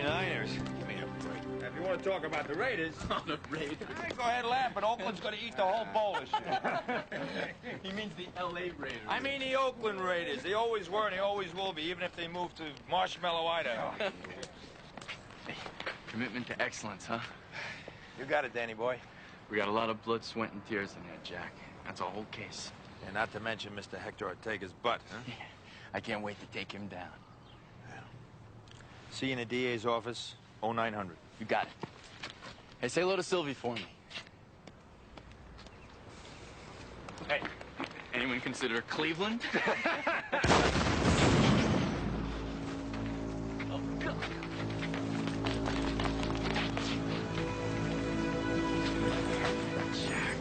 49ers. Give me a break. Now, if you want to talk about the Raiders... The Raiders? Go ahead and laugh, but Oakland's going to eat the whole bowl this year. He means the L.A. Raiders. I mean the Oakland Raiders. They always were and they always will be, even if they move to Marshmallow, Idaho. Hey, commitment to excellence, huh? You got it, Danny boy. We got a lot of blood, sweat, and tears in that, Jack. That's a whole case. And not to mention Mr. Hector Ortega's butt, huh? Yeah, I can't wait to take him down. See you in the DA's office, 0900. You got it. Hey, say hello to Sylvie for me. Hey, anyone consider Cleveland? Oh, God. Jack.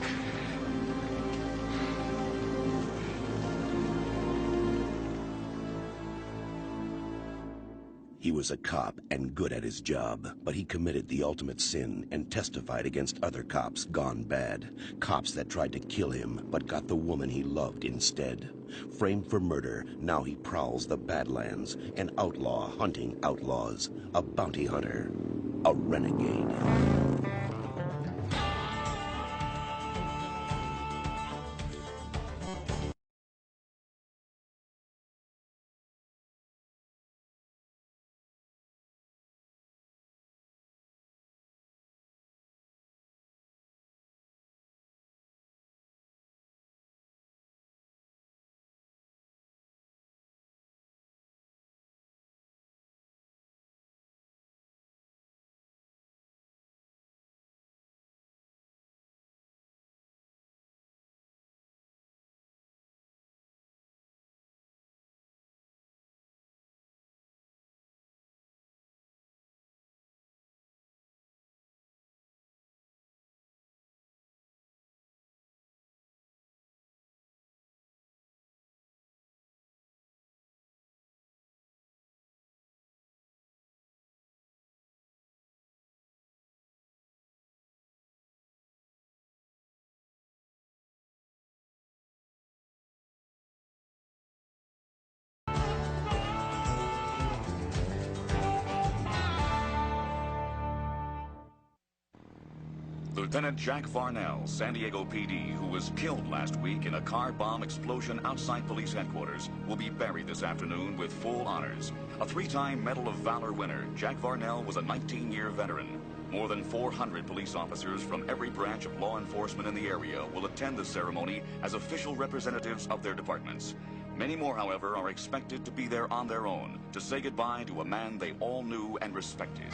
He was a cop and good at his job, but he committed the ultimate sin and testified against other cops gone bad. Cops that tried to kill him, but got the woman he loved instead. Framed for murder, now he prowls the Badlands, an outlaw hunting outlaws, a bounty hunter, a renegade. Lieutenant Jack Varnell, San Diego PD, who was killed last week in a car bomb explosion outside police headquarters, will be buried this afternoon with full honors. A three-time Medal of Valor winner, Jack Varnell was a 19-year veteran. More than 400 police officers from every branch of law enforcement in the area will attend the ceremony as official representatives of their departments. Many more, however, are expected to be there on their own to say goodbye to a man they all knew and respected.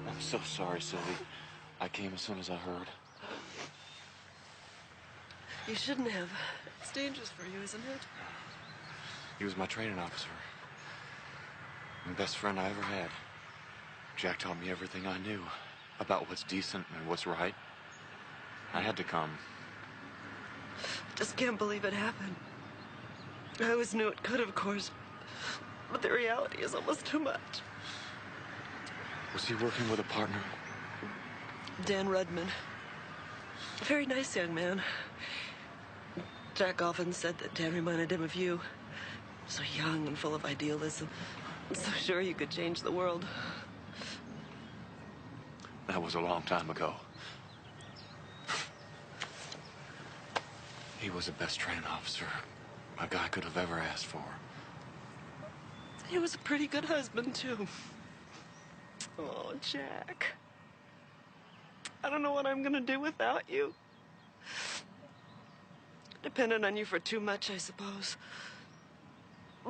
I'm so sorry, Sylvie. I came as soon as I heard. You shouldn't have. It's dangerous for you, isn't it? He was my training officer. The best friend I ever had. Jack taught me everything I knew about what's decent and what's right. I had to come. I just can't believe it happened. I always knew it could, of course. But the reality is almost too much. Was he working with a partner? Dan Rudman. A very nice young man. Jack often said that Dan reminded him of you. So young and full of idealism. So sure you could change the world. That was a long time ago. He was the best trained officer a guy could have ever asked for. He was a pretty good husband, too. Oh, Jack. I don't know what I'm gonna do without you. Depended on you for too much, I suppose.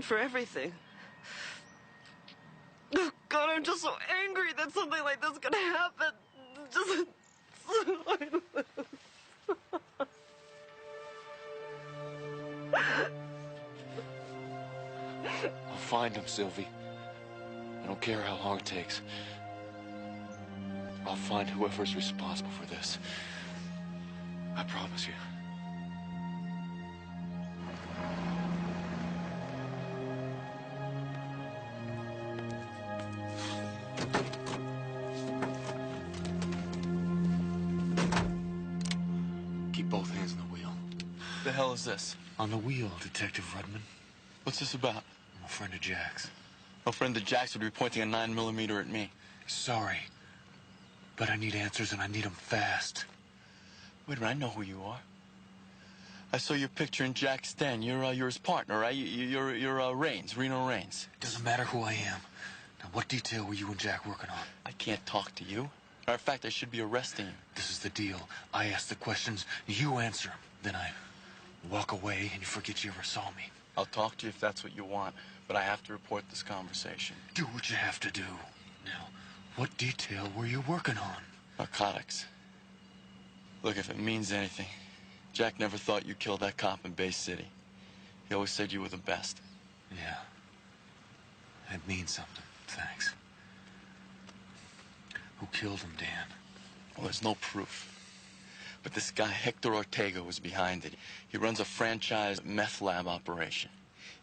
For everything. Oh, God, I'm just so angry that something like this could happen. Just... I'll find him, Sylvie. I don't care how long it takes. I'll find whoever's responsible for this. I promise you. Keep both hands on the wheel. The hell is this? On the wheel, Detective Rudman. What's this about? I'm a friend of Jack's. No friend of Jack's would be pointing a 9mm at me. Sorry, but I need answers and I need them fast. Wait a minute, I know who you are. I saw your picture in Jack's den. You're his partner, right? You're Raines, Reno Raines. Doesn't matter who I am. Now, what detail were you and Jack working on? I can't talk to you. Matter of fact, I should be arresting you. This is the deal. I ask the questions, you answer them. Then I walk away and you forget you ever saw me. I'll talk to you if that's what you want, but I have to report this conversation. Do what you have to do. Now, what detail were you working on? Narcotics. Look, if it means anything, Jack never thought you killed that cop in Bay City. He always said you were the best. Yeah. That means something. Thanks. Who killed him, Dan? Well, there's no proof. But this guy, Hector Ortega, was behind it. He runs a franchise meth lab operation.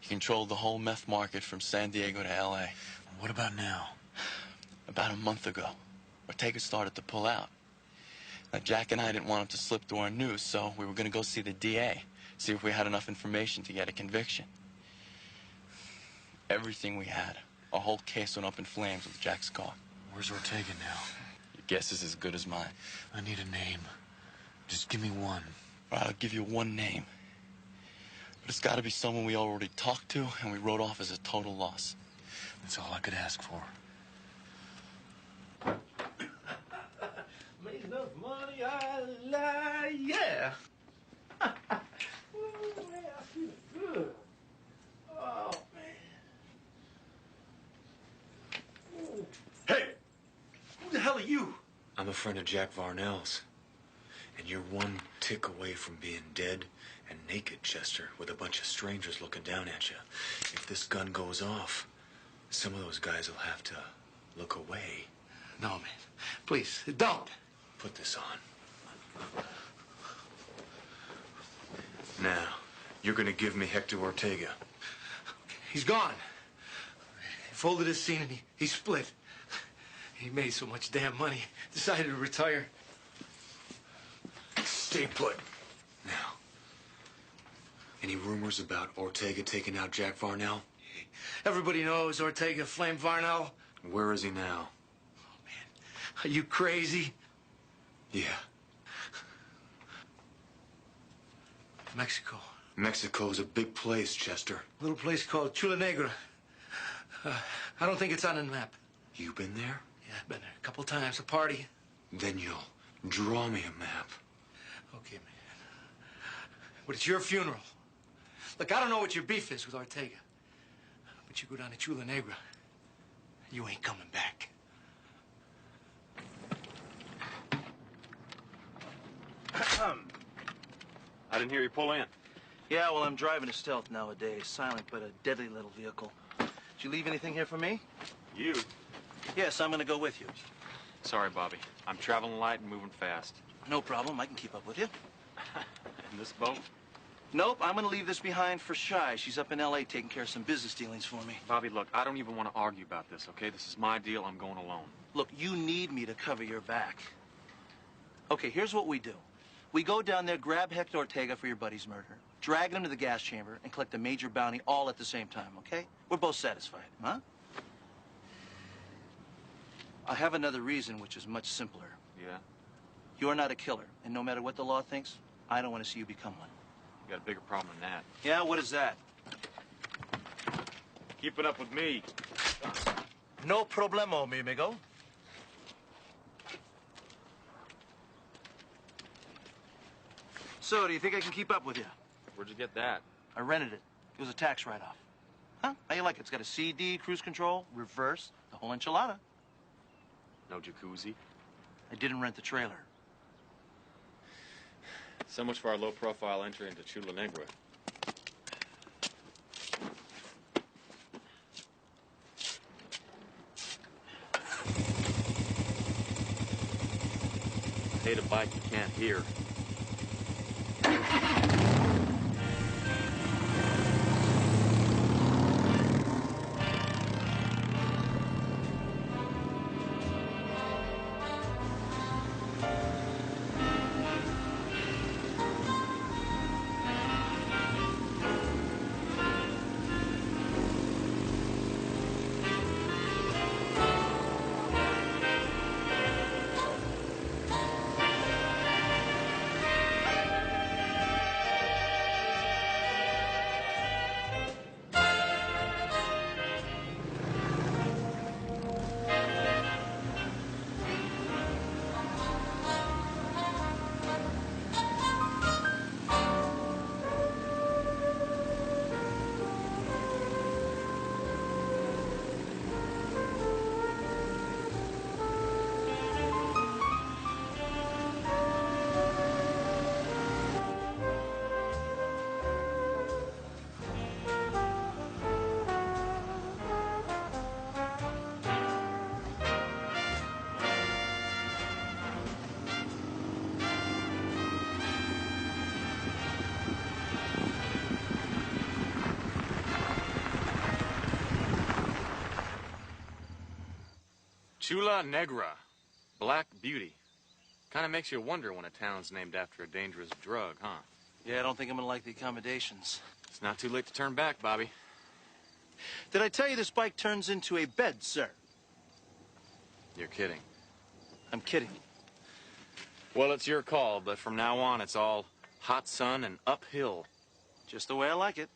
He controlled the whole meth market from San Diego to L.A. What about now? About a month ago, Ortega started to pull out. Now, Jack and I didn't want him to slip through our news, so we were going to go see the DA, see if we had enough information to get a conviction. Everything we had. Our whole case went up in flames with Jack's car. Where's Ortega now? Your guess is as good as mine. I need a name. Just give me one. All right, I'll give you one name. But it's got to be someone we already talked to and we wrote off as a total loss. That's all I could ask for. Made enough money, I lie, yeah. Ooh, man, I feel good. Oh, man. Ooh. Hey, who the hell are you? I'm a friend of Jack Varnell's. And you're one tick away from being dead and naked, Chester, with a bunch of strangers looking down at you. If this gun goes off, some of those guys will have to look away. No, man. Please, don't. Put this on. Now, you're gonna give me Hector Ortega. He's gone. He folded his scene and he split. He made so much damn money, decided to retire. Stay put. Now, any rumors about Ortega taking out Jack Varnell? Everybody knows Ortega flamed Varnell. Where is he now? Oh, man. Are you crazy? Yeah. Mexico. Mexico's a big place, Chester. A little place called Chula Negra. I don't think it's on the map. You been there? Yeah, I've been there a couple times, a party. Then you'll draw me a map. Okay, man. But it's your funeral. Look, I don't know what your beef is with Ortega. But you go down to Chula Negra, you ain't coming back. I didn't hear you pull in. Yeah, well, I'm driving a stealth nowadays. Silent, but a deadly little vehicle. Did you leave anything here for me? You? Yes, I'm gonna go with you. Sorry, Bobby. I'm traveling light and moving fast. No problem, I can keep up with you. In this boat? Nope, I'm gonna leave this behind for Shy. She's up in L.A. taking care of some business dealings for me. Bobby, look, I don't even want to argue about this, okay? This is my deal. I'm going alone. Look, you need me to cover your back. Okay, here's what we do. We go down there, grab Hector Ortega for your buddy's murder, dragging him to the gas chamber, and collect a major bounty all at the same time, okay? We're both satisfied, huh? I have another reason, which is much simpler. Yeah? You're not a killer, and no matter what the law thinks, I don't want to see you become one. You got a bigger problem than that. Yeah, what is that? Keep it up with me. No problemo, mi amigo. So, do you think I can keep up with you? Where'd you get that? I rented it. It was a tax write-off. Huh? How you like it? It's got a CD, cruise control, reverse, the whole enchilada. No jacuzzi? I didn't rent the trailer. So much for our low-profile entry into Chula Negra. I hate a bike you can't hear. Chula Negra. Black Beauty. Kind of makes you wonder when a town's named after a dangerous drug, huh? Yeah, I don't think I'm gonna like the accommodations. It's not too late to turn back, Bobby. Did I tell you this bike turns into a bed, sir? You're kidding. I'm kidding. Well, it's your call, but from now on, it's all hot sun and uphill. Just the way I like it.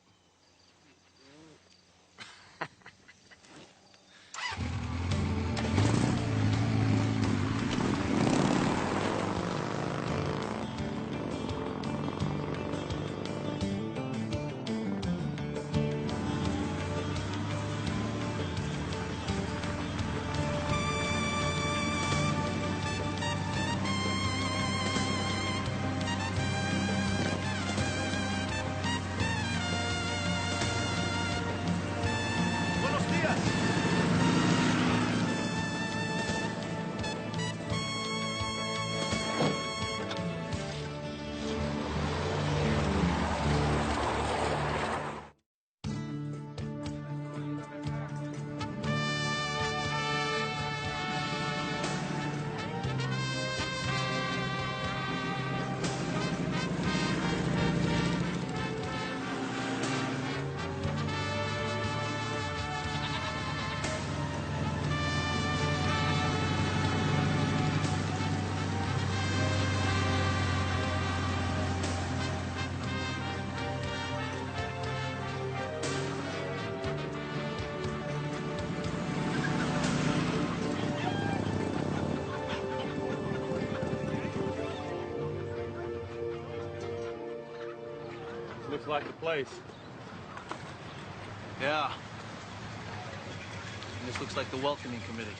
Looks like the place. Yeah. And this looks like the welcoming committee.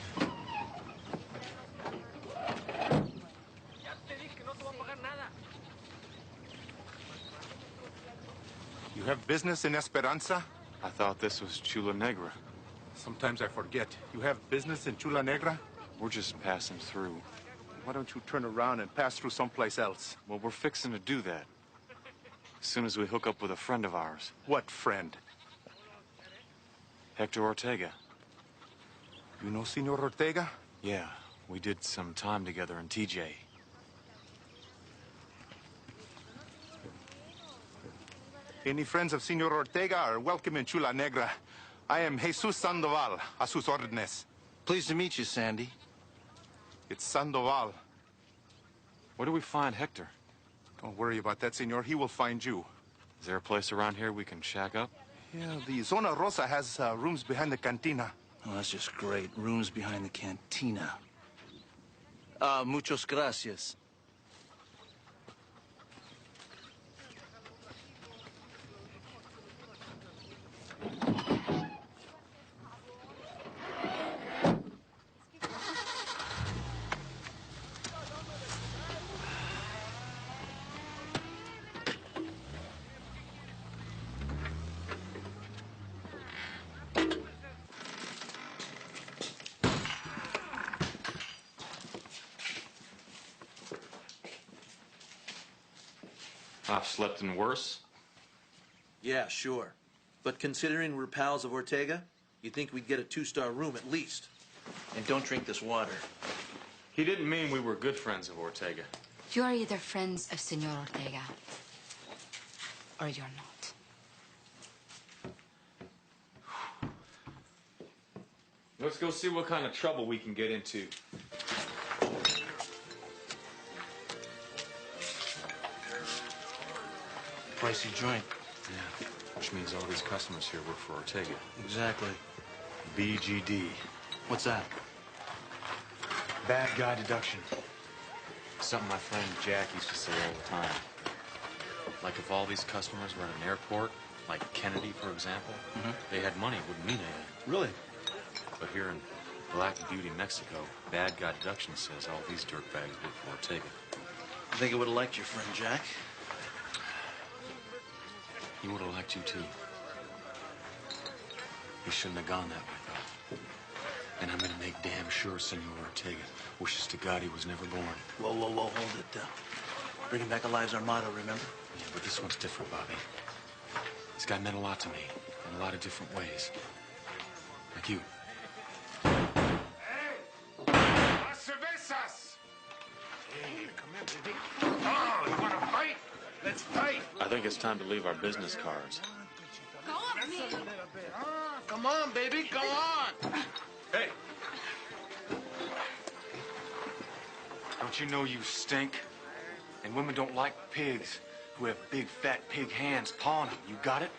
You have business in Esperanza? I thought this was Chula Negra. Sometimes I forget. You have business in Chula Negra? We're just passing through. Why don't you turn around and pass through someplace else? Well, we're fixing to do that. As soon as we hook up with a friend of ours. What friend? Hector Ortega. You know Senor Ortega? Yeah, we did some time together in TJ. Any friends of Senor Ortega are welcome in Chula Negra. I am Jesus Sandoval, a sus órdenes. Pleased to meet you, Sandy. It's Sandoval. Where do we find Hector? Don't worry about that, senor. He will find you. Is there a place around here we can shack up? Yeah, the Zona Rosa has rooms behind the cantina. Oh, that's just great. Rooms behind the cantina. Muchos gracias. I've slept in worse. Yeah, sure. But considering we're pals of Ortega, you'd think we'd get a 2-star room at least. And don't drink this water. He didn't mean we were good friends of Ortega. You're either friends of Senor Ortega, or you're not. Let's go see what kind of trouble we can get into. Pricey joint. Yeah, which means all these customers here work for Ortega. Exactly. BGD. What's that? Bad guy deduction. Something my friend Jack used to say all the time. Like if all these customers were at an airport, like Kennedy, for example, they had money, it wouldn't mean anything. Really? But here in Black Beauty, Mexico, bad guy deduction says all these dirtbags work for Ortega. I think I would have liked your friend Jack. He would have liked you, too. He shouldn't have gone that way, though. And I'm gonna make damn sure Senor Ortega wishes to God he was never born. Whoa, whoa, whoa, hold it. Bringing back alive's our motto, remember? Yeah, but this one's different, Bobby. This guy meant a lot to me, in a lot of different ways. Like you. Hey! Las cervezas! Hey, come here, baby. Oh, you want to fight? Let's fight. I think it's time to leave our business cards. Go on, me. Come on, baby, come on. Hey! Don't you know you stink? And women don't like pigs who have big, fat pig hands pawing them. You got it?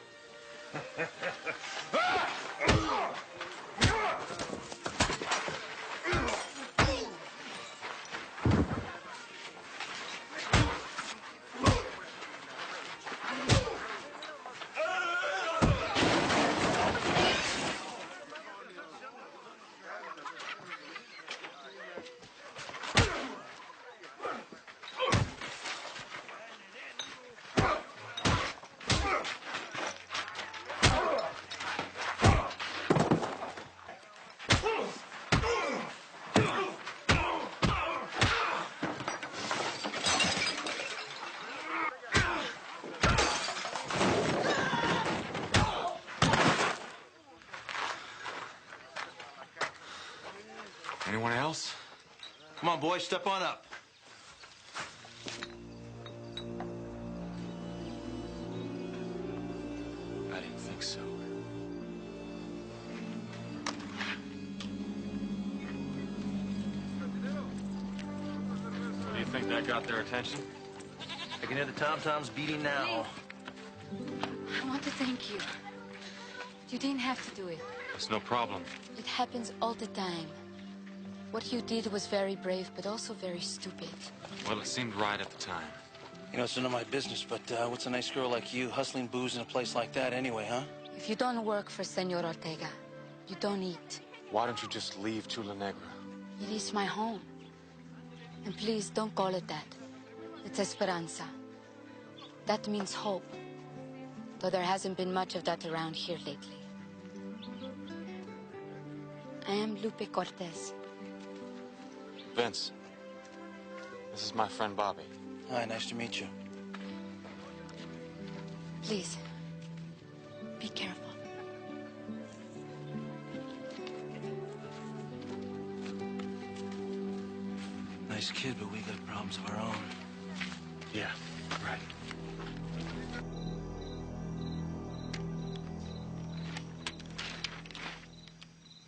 Anyone else? Come on, boys, step on up. I didn't think so. So do you think that got their attention? I can hear the tom-toms beating now. I want to thank you. You didn't have to do it. It's no problem. It happens all the time. What you did was very brave, but also very stupid. Well, it seemed right at the time. You know, it's none of my business, but what's a nice girl like you hustling booze in a place like that anyway, huh? If you don't work for Senor Ortega, you don't eat. Why don't you just leave Chula Negra? It is my home. And please, don't call it that. It's Esperanza. That means hope. Though there hasn't been much of that around here lately. I am Lupe Cortez. Vince, this is my friend Bobby. Hi, nice to meet you. Please, be careful. Nice kid, but we got problems of our own. Yeah, right.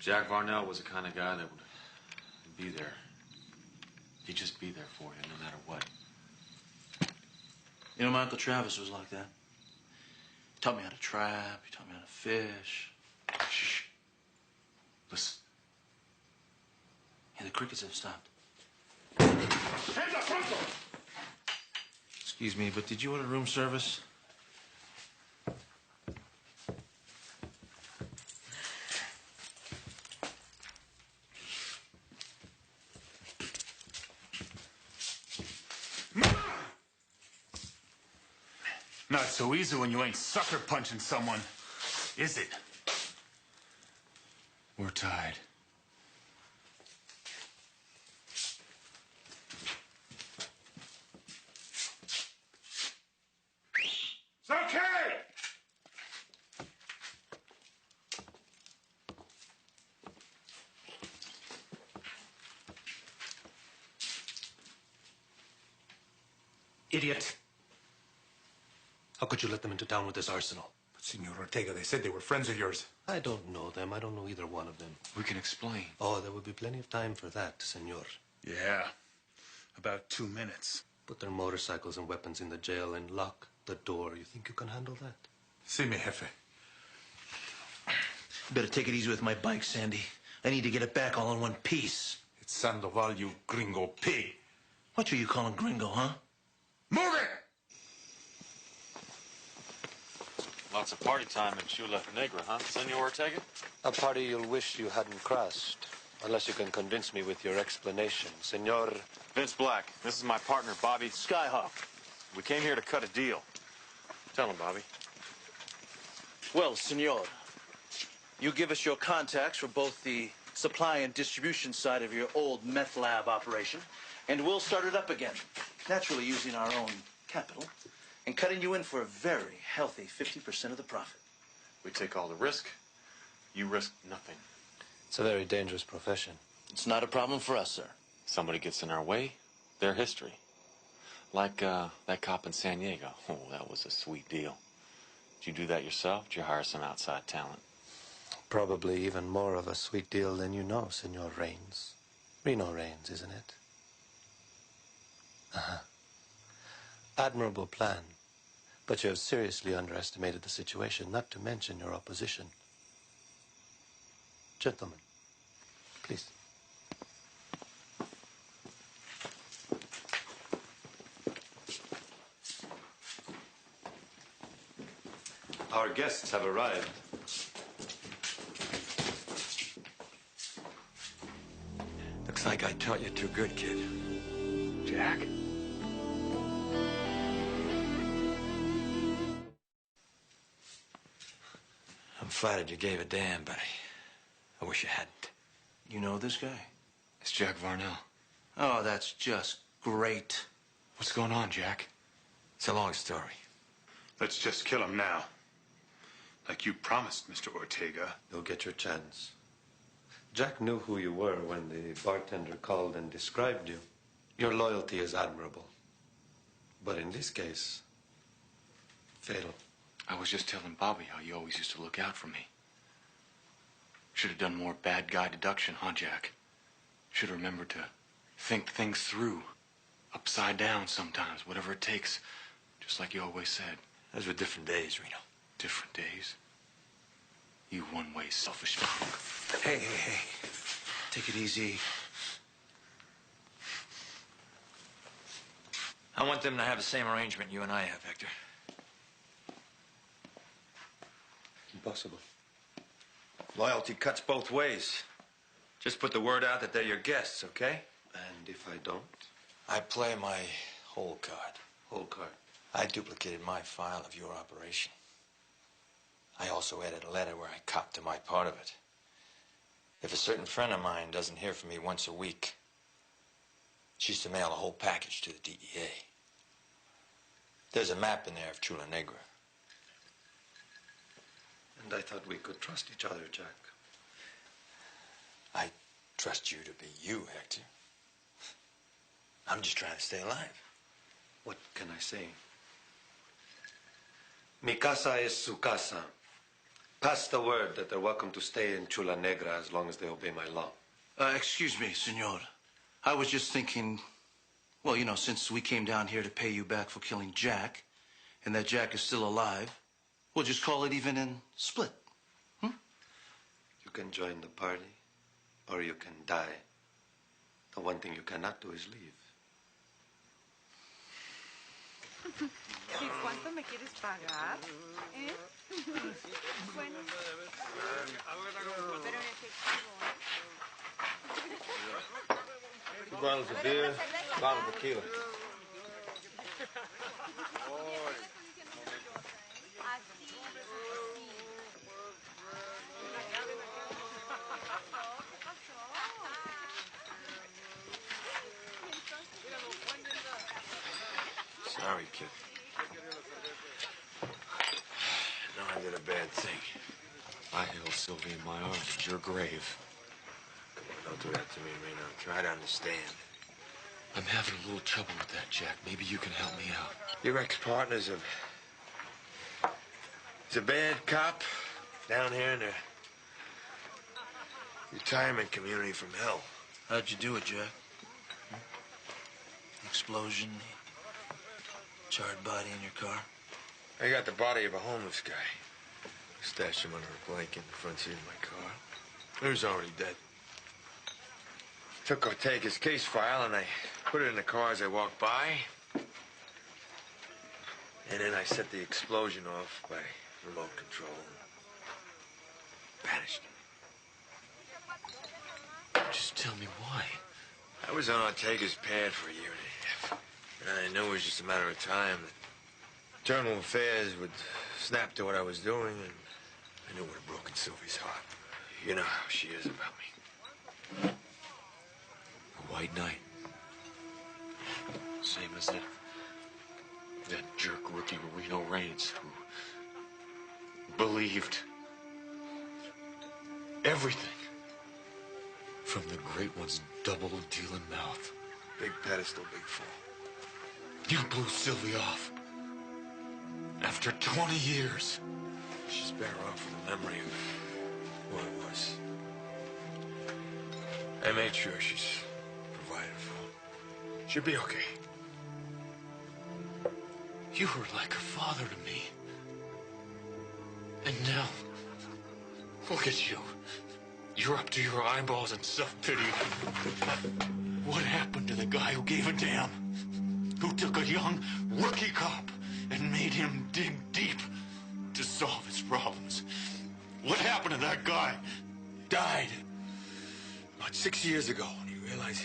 Jack Varnell was the kind of guy that would be there. He'd just be there for you no matter what. You know, my Uncle Travis was like that. He taught me how to trap. He taught me how to fish. Shh. Listen. Yeah, the crickets have stopped. Hands up, pronto! Excuse me, but did you order room service? Not so easy when you ain't sucker punching someone, is it? We're tied. It's okay! Idiot. How could you let them into town with this arsenal? But Senor Ortega, they said they were friends of yours. I don't know them. I don't know either one of them. We can explain. Oh, there will be plenty of time for that, senor. Yeah, about 2 minutes. Put their motorcycles and weapons in the jail and lock the door. You think you can handle that? See me, Jefe. You better take it easy with my bike, Sandy. I need to get it back all in one piece. It's Sandoval, you gringo pig. What are you calling gringo, huh? Move it! Lots of party time in Chula Negra, huh, Senor Ortega? A party you'll wish you hadn't crossed. Unless you can convince me with your explanation, senor. Vince Black. This is my partner, Bobby. Skyhawk. We came here to cut a deal. Tell him, Bobby. Well, senor, you give us your contacts for both the supply and distribution side of your old meth lab operation, and we'll start it up again. Naturally using our own capital, and cutting you in for a very healthy 50% of the profit. We take all the risk. You risk nothing. It's a very dangerous profession. It's not a problem for us, sir. Somebody gets in our way, their history. Like that cop in San Diego. Oh, that was a sweet deal. Did you do that yourself? Did you hire some outside talent? Probably even more of a sweet deal than you know, Senor Raines. Reno Raines, isn't it? Uh-huh. Admirable plan. But you have seriously underestimated the situation, not to mention your opposition. Gentlemen, please. Our guests have arrived. Looks like I taught you too good, kid. Jack? I'm flattered you gave a damn, but I wish you hadn't. You know this guy? It's Jack Varnell. Oh, that's just great. What's going on, Jack? It's a long story. Let's just kill him now. Like you promised, Mr. Ortega. You'll get your chance. Jack knew who you were when the bartender called and described you. Your loyalty is admirable. But in this case, fatal. I was just telling Bobby how you always used to look out for me. Should have done more bad guy deduction, huh, Jack? Should have remembered to think things through. Upside down sometimes, whatever it takes. Just like you always said. Those were different days, Reno. Different days. You one-way selfish punk. Hey. Take it easy. I want them to have the same arrangement you and I have, Hector. Impossible. Loyalty cuts both ways. Just put the word out that they're your guests, okay? And if I don't? I play my whole card. Whole card. I duplicated my file of your operation. I also added a letter where I copped to my part of it. If a certain friend of mine doesn't hear from me once a week, she's to mail a whole package to the DEA. There's a map in there of Chula Negra. And I thought we could trust each other, Jack. I trust you to be you, Hector. I'm just trying to stay alive. What can I say? Mi casa es su casa. Pass the word that they're welcome to stay in Chula Negra as long as they obey my law. Excuse me, senor. I was just thinking, well, you know, since we came down here to pay you back for killing Jack, and that Jack is still alive, we'll just call it even and split. You can join the party, or you can die. The one thing you cannot do is leave. ¿Y cuánto me quieres pagar? ¿Eh? Bueno. Pero en efectivo, ¿eh? 2 bottles of beer, a bottle of tequila. Sorry, kid. No, I did a bad thing. I held Sylvia in my arms at your grave. Come on, don't do that to me, Reno. Try to understand. I'm having a little trouble with that, Jack. Maybe you can help me out. Your ex-partner's he's a bad cop down here in the retirement community from hell. How'd you do it, Jack? Explosion, charred body in your car? I got the body of a homeless guy. Stashed him under a blanket in the front seat of my car. He was already dead. Took Ortega's case file and I put it in the car as I walked by. And then I set the explosion off by remote control. Vanished. Just tell me why. I was on Ortega's pad for a year and a half. And I knew it was just a matter of time that internal affairs would snap to what I was doing, and I knew it would have broken Sylvie's heart. You know how she is about me. A white knight. Same as that jerk rookie Reno Reigns who believed everything from the great one's double-dealing mouth. Big pedestal, big fall. You blew Sylvie off. After 20 years. She's better off with the memory of what it was. I made sure she's provided for. She'll be okay. You were like a father to me. And now, look at you. You're up to your eyeballs in self-pity. What happened to the guy who gave a damn? Who took a young rookie cop and made him dig deep to solve his problems? What happened to that guy? Died. About 6 years ago when he realized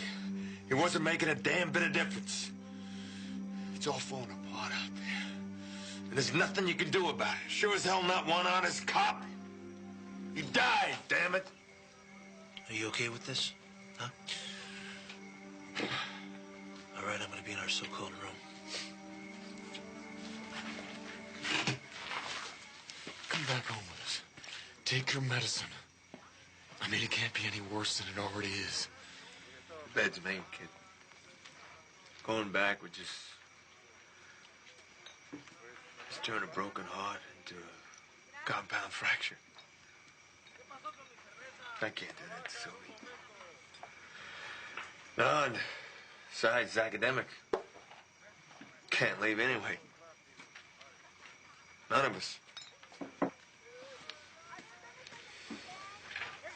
he wasn't making a damn bit of difference. It's all falling apart out there. And there's nothing you can do about it. Sure as hell not one honest cop. He died, damn it. Are you okay with this? Huh? All right, I'm gonna be in our so-called room. Come back home with us. Take your medicine. I mean, it can't be any worse than it already is. The bed's made, kid. Going back would just turn a broken heart into a compound fracture. I can't do that to Sylvie. No, and besides, it's academic. Can't leave anyway. None of us.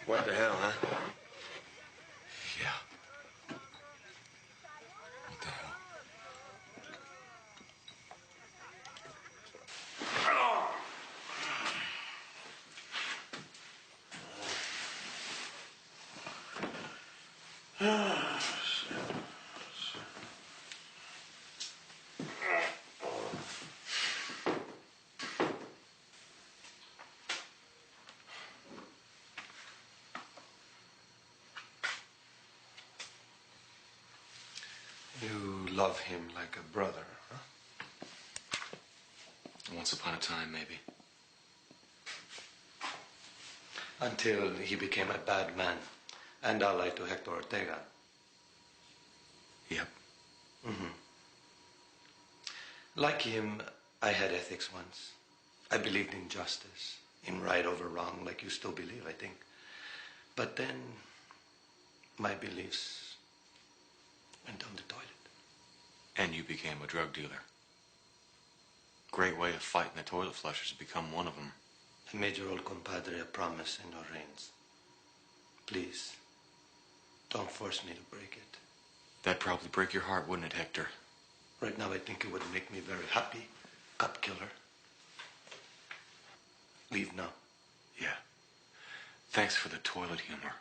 What the hell, huh? Yeah. What the hell? You love him like a brother, huh? Once upon a time, maybe. Until he became a bad man and allied to Hector Ortega. Yep. Mm-hmm. Like him, I had ethics once. I believed in justice. in right over wrong like you still believe, I think. But then my beliefs went down the toilet. And you became a drug dealer. Great way of fighting the toilet flushers to become one of them. I made your old compadre a promise in our reigns. Please, don't force me to break it. That'd probably break your heart, wouldn't it, Hector? Right now, I think it would make me very happy, cop killer. Leave now. Yeah. Thanks for the toilet humor.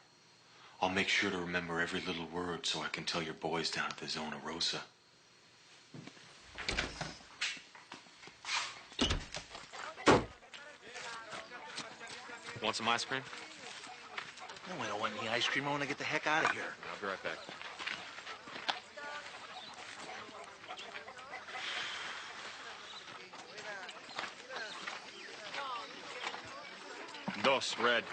I'll make sure to remember every little word so I can tell your boys down at the Zona Rosa. Want some ice cream? No, I don't want any ice cream. I want to get the heck out of here. I'll be right back. Dos, red.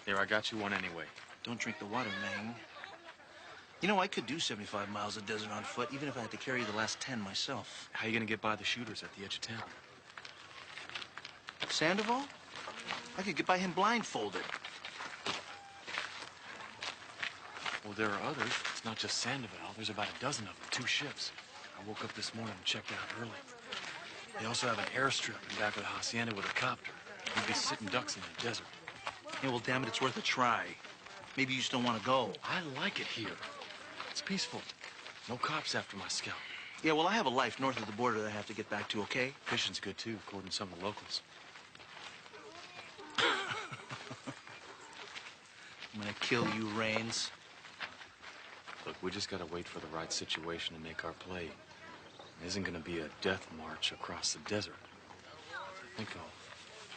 Here, I got you one anyway. Don't drink the water, man. You know, I could do 75 miles of desert on foot, even if I had to carry the last 10 myself. How you gonna get by the shooters at the edge of town? Sandoval? I could get by him blindfolded. Well, there are others. It's not just Sandoval. There's about a dozen of them, 2 ships. I woke up this morning and checked out early. They also have an airstrip in back of the hacienda with a copter. You'd be sitting ducks in the desert. Yeah, well, damn it, it's worth a try. Maybe you just don't want to go. I like it here. It's peaceful. No cops after my scalp. Yeah, well, I have a life north of the border that I have to get back to, okay? Fishing's good, too, according to some of the locals. I'm gonna kill you, Rains. Look, we just gotta wait for the right situation to make our play. It isn't gonna be a death march across the desert. I think I'll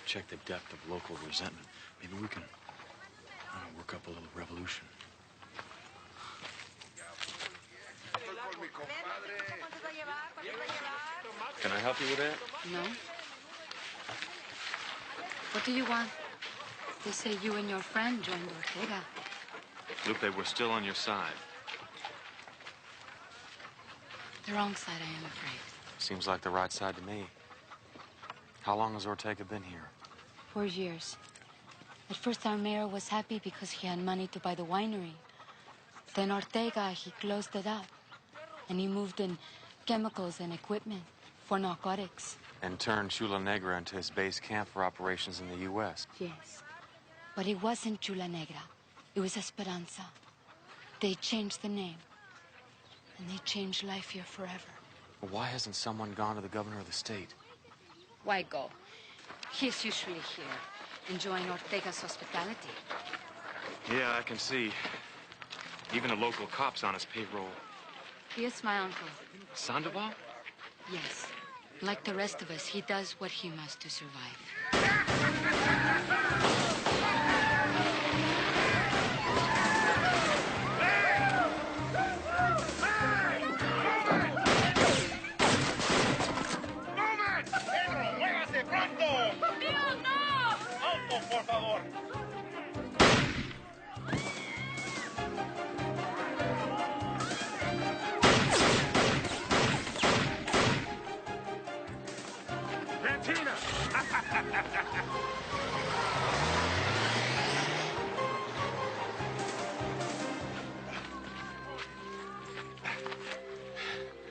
check the depth of local resentment. Maybe we can work up a little revolution. Can I help you with that? No. What do you want? They say you and your friend joined Ortega. Lupe, we're still on your side. The wrong side, I am afraid. Seems like the right side to me. How long has Ortega been here? 4 years. At first, our mayor was happy because he had money to buy the winery. Then Ortega, he closed it up. And he moved in chemicals and equipment for narcotics. And turned Chula Negra into his base camp for operations in the U.S. Yes. But it wasn't Chula Negra. It was Esperanza. They changed the name. And they changed life here forever. Well, why hasn't someone gone to the governor of the state? Why go? He's usually here, enjoying Ortega's hospitality. Yeah, I can see. Even the local cops on his payroll. He is my uncle. Sandoval? Yes. Like the rest of us, he does what he must to survive. Por favor. Cantina.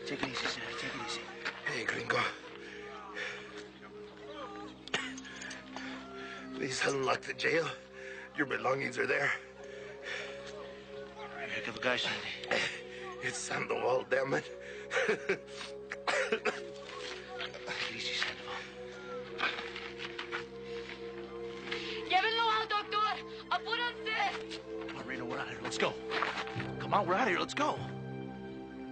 Take it easy, Sam. Take it easy. Hey, gringo. Please unlock the jail. Your belongings are there. You're a heck of a guy, Sandy. It's Sandoval, damn it. Take it easy, Sandoval. Llévenlo al doctor. Apúrense. Come on, Reno, we're out of here. Let's go. Come on, we're out of here. Let's go.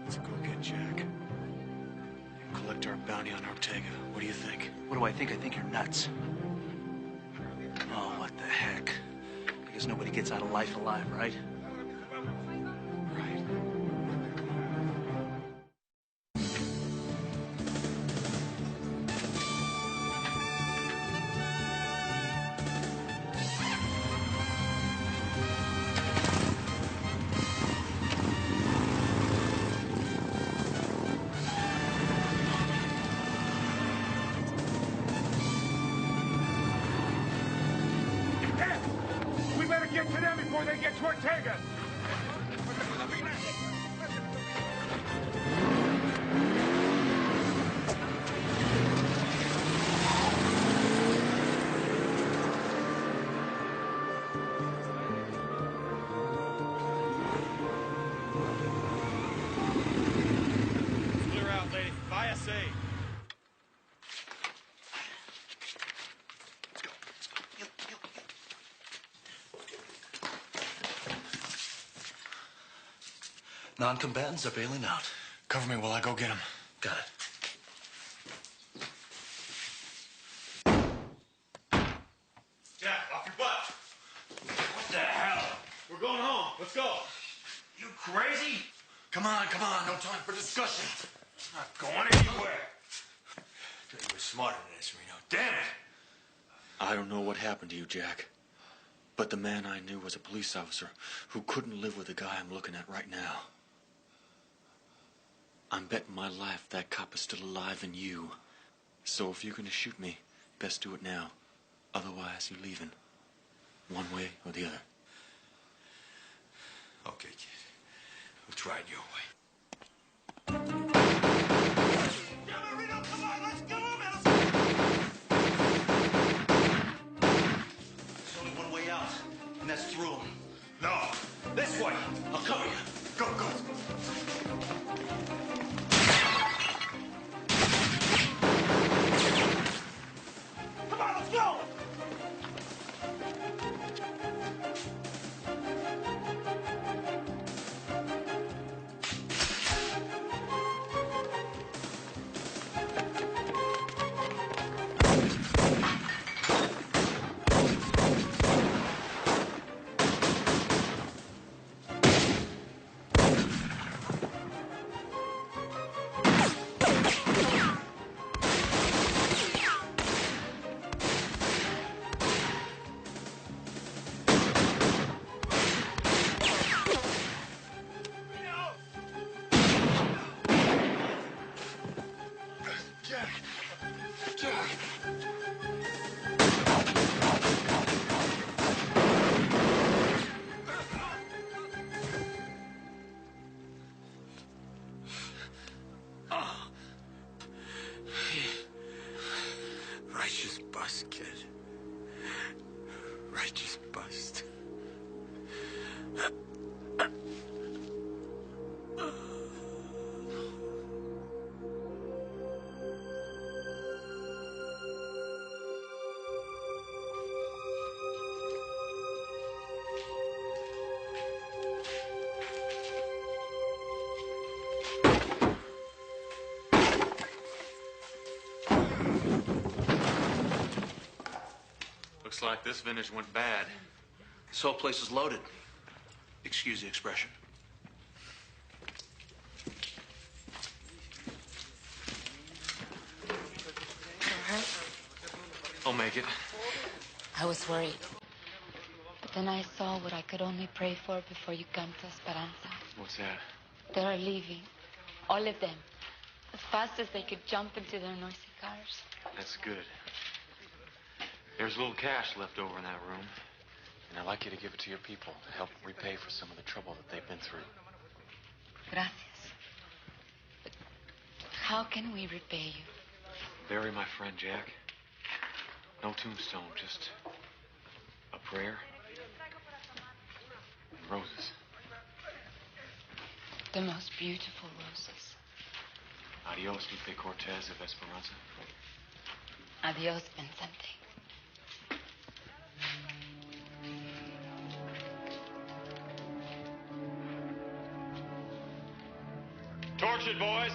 Let's go get Jack. And collect our bounty on Ortega. What do you think? What do I think? I think you're nuts. Oh, what the heck? I guess nobody gets out of life alive, right? Right. Ortega! Clear out, lady. Via C. Non-combatants are bailing out. Cover me while I go get him. Got it. Jack, off your butt. What the hell? We're going home. Let's go. You crazy? Come on, come on. No time for discussion. I'm not going anywhere. You were smarter than this, Reno. Damn it! I don't know what happened to you, Jack. But the man I knew was a police officer who couldn't live with the guy I'm looking at right now. I'm betting my life that cop is still alive in you. So if you're gonna shoot me, best do it now. Otherwise, you're leaving. One way or the other. Okay, kid. We'll try it your way. There's only one way out, and that's through him. No, this way. I'll cover you. Go, go. Come on, let's go! Righteous bust, kid. Righteous bust. Looks like this vintage went bad. This whole place is loaded. Excuse the expression. I'll make it. I was worried. But then I saw what I could only pray for before you come to Esperanza. What's that? They are leaving. All of them. As fast as they could jump into their noisy cars. That's good. There's a little cash left over in that room. And I'd like you to give it to your people to help repay for some of the trouble that they've been through. Gracias. But how can we repay you? Bury my friend Jack. No tombstone, just a prayer and roses. The most beautiful roses. Adios, Lupe Cortez of Esperanza. Adios, Vincente. Torch it, boys.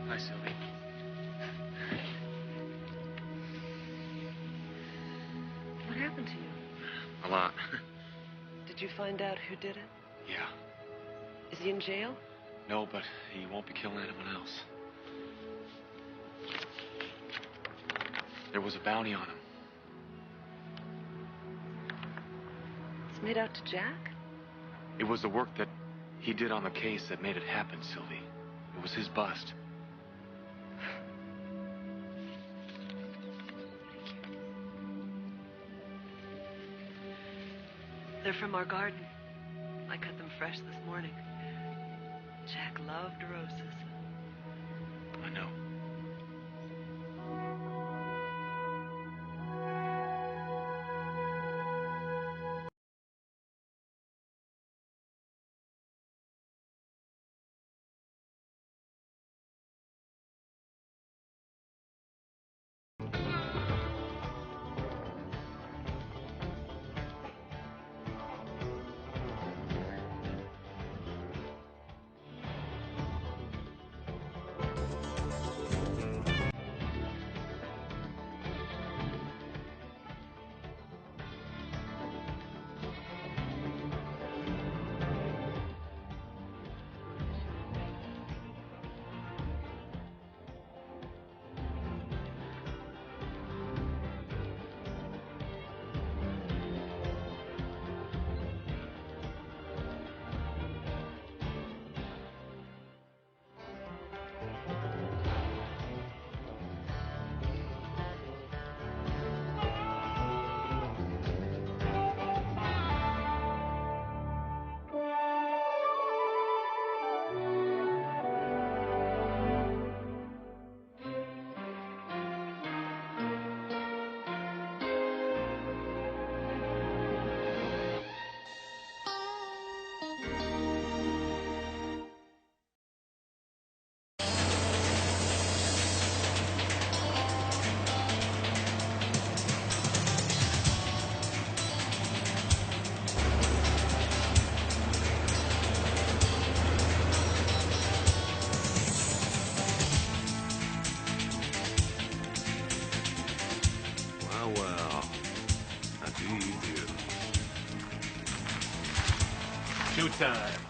Hi, Sylvie. What happened to you? A lot. Did you find out who did it? Yeah. Is he in jail? No, but he won't be killing anyone else. There was a bounty on him. It's made out to Jack? It was the work that he did on the case that made it happen, Sylvie. It was his bust. They're from our garden. I cut them fresh this morning. Jack loved roses. I know. Well, how do you do? Showtime.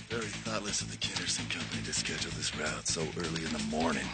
Very thoughtless of the Kinners and Company to schedule this route so early in the morning.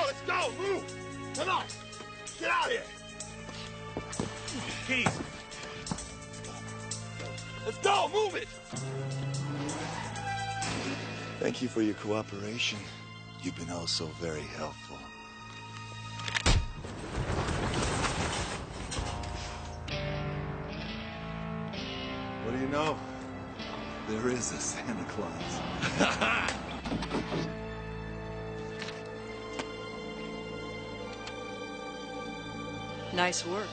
Let's go, move! Come on! Get out of here! Keys! Let's go, move it! Thank you for your cooperation. You've been oh so very helpful. What do you know? There is a Santa Claus. Nice work.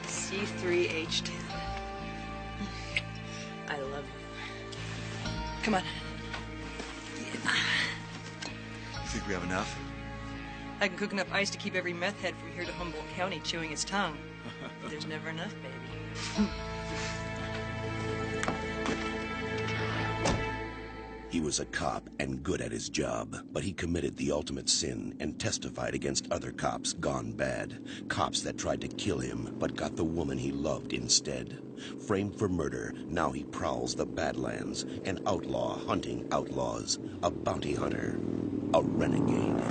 C3H10. I love you. Come on. You think we have enough? I can cook enough ice to keep every meth head from here to Humboldt County chewing its tongue. There's never enough, baby. He was a cop and good at his job, but he committed the ultimate sin and testified against other cops gone bad. Cops that tried to kill him, but got the woman he loved instead. Framed for murder, now he prowls the Badlands, an outlaw hunting outlaws, a bounty hunter, a renegade.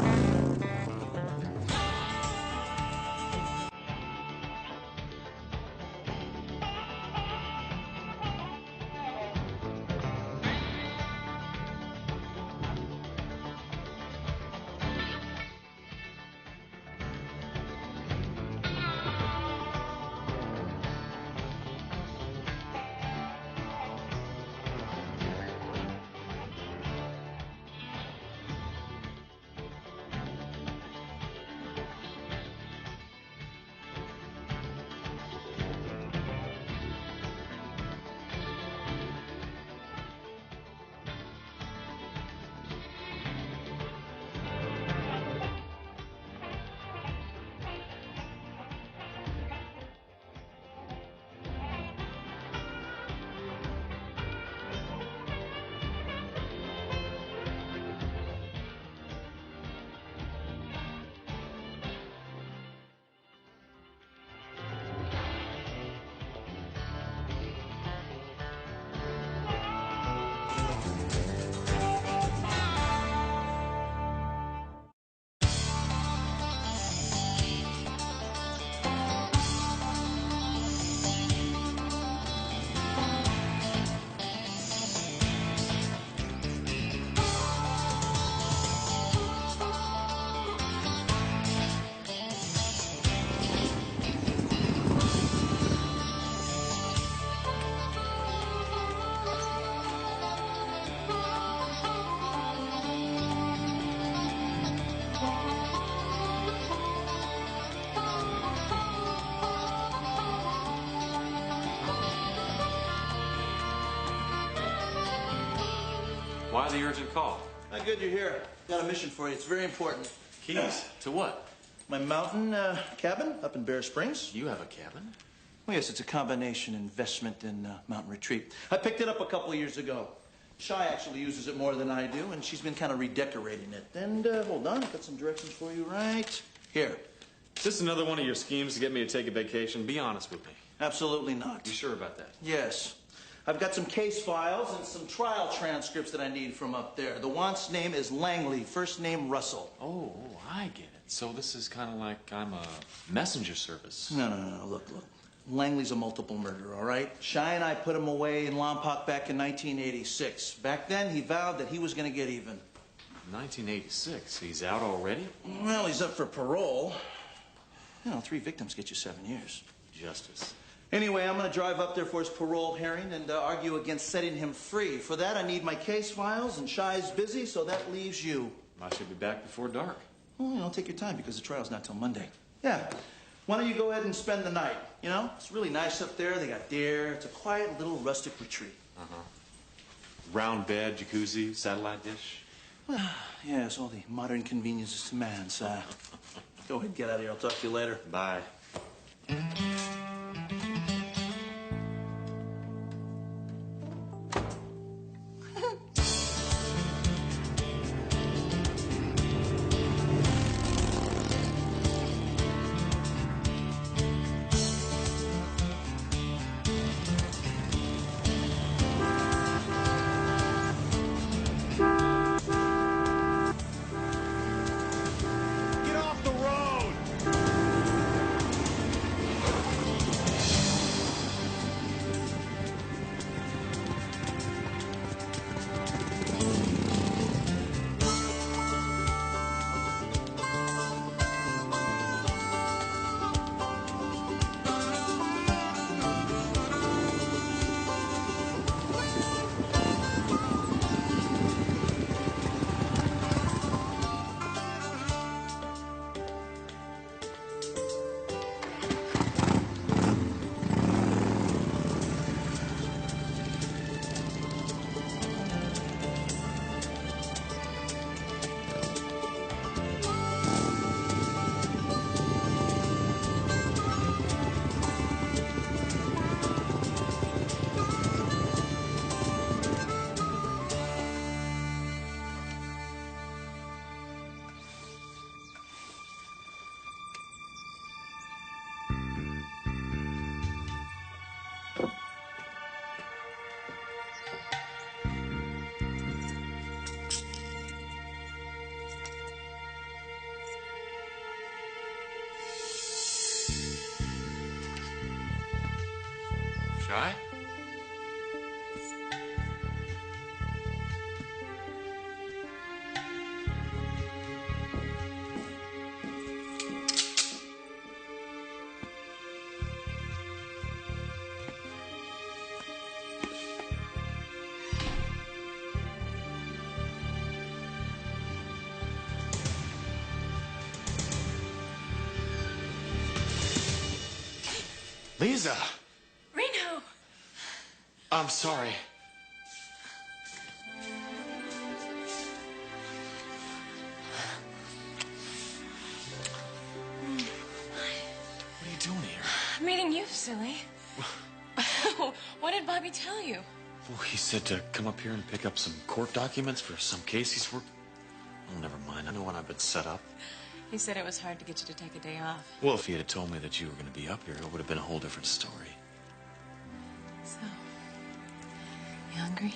Why the urgent call? How good you're here. Got a mission for you. It's very important. Keys? To what? My mountain cabin up in Bear Springs. You have a cabin? Well, yes, it's a combination investment in mountain retreat. I picked it up a couple of years ago. Shy actually uses it more than I do, and she's been kind of redecorating it. And hold on, I've got some directions for you right here. Is this another one of your schemes to get me to take a vacation? Be honest with me. Absolutely not. You sure about that? Yes. I've got some case files and some trial transcripts that I need from up there. The want's name is Langley, first name Russell. Oh, I get it. So this is kind of like I'm a messenger service. No. Look. Langley's a multiple murderer, all right? Shy and I put him away in Lompoc back in 1986. Back then, he vowed that he was going to get even. 1986? He's out already? Well, he's up for parole. You know, 3 victims get you 7 years. Justice. Anyway, I'm going to drive up there for his parole hearing and argue against setting him free. For that, I need my case files, and Shy's busy, so that leaves you. I should be back before dark. Well, you know, take your time because the trial's not till Monday. Yeah. Why don't you go ahead and spend the night? You know, it's really nice up there. They got deer. It's a quiet little rustic retreat. Uh-huh. Round bed, jacuzzi, satellite dish. Well, yes, all the modern conveniences to man, so go ahead and get out of here. I'll talk to you later. Bye. Get off the road! try? Lisa! Reno! I'm sorry. What are you doing here? I'm meeting you, silly. What did Bobby tell you? Well, he said to come up here and pick up some court documents for some case he's working. Oh, never mind. I know when I've been set up. He said it was hard to get you to take a day off. Well, if he had told me that you were going to be up here, it would have been a whole different story. So, you hungry?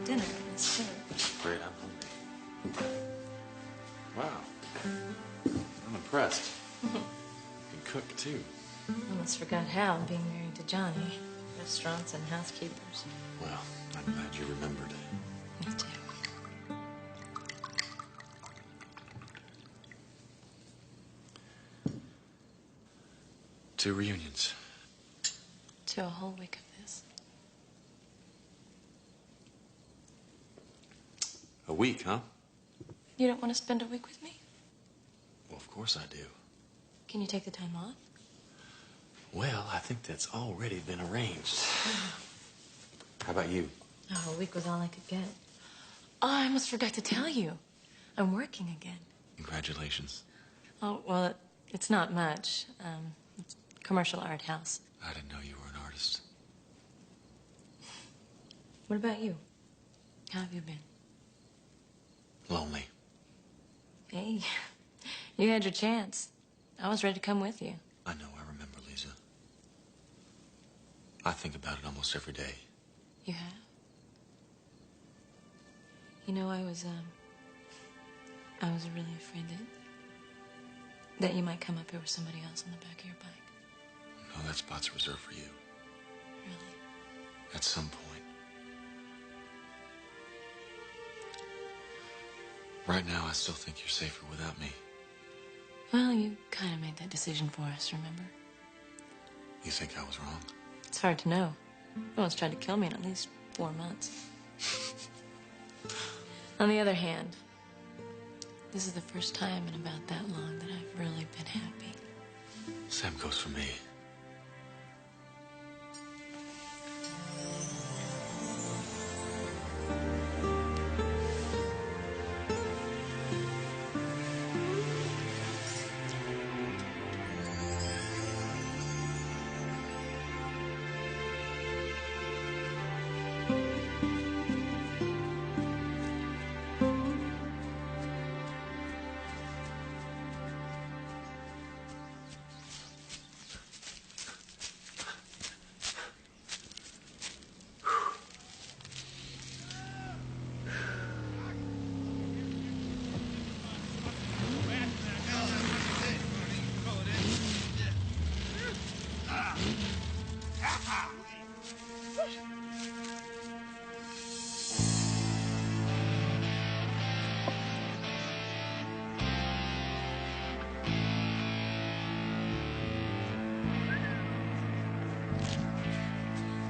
Dinner is served. Great, I'm hungry. Wow. I'm impressed. You can cook, too. Almost forgot Hal being married to Johnny. Restaurants and housekeepers. Well, I'm glad you remembered. Me too. 2 reunions. To a whole week of this. A week, huh? You don't want to spend a week with me? Well, of course I do. Can you take the time off? Well, I think that's already been arranged. How about you? Oh, a week was all I could get. Oh, I almost forgot to tell you. I'm working again. Congratulations. Oh, well, it's not much. It's a commercial art house. I didn't know you were an artist. What about you? How have you been? Lonely. Hey, you had your chance. I was ready to come with you. I know, I remember, Lisa. I think about it almost every day. You have? You know, I was really afraid that you might come up here with somebody else on the back of your bike. No, that spot's reserved for you. Really? At some point. Right now, I still think you're safer without me. Well, you kind of made that decision for us, remember? You think I was wrong? It's hard to know. You almost tried to kill me in at least 4 months. On the other hand, this is the first time in about that long that I've really been happy. Same goes for me.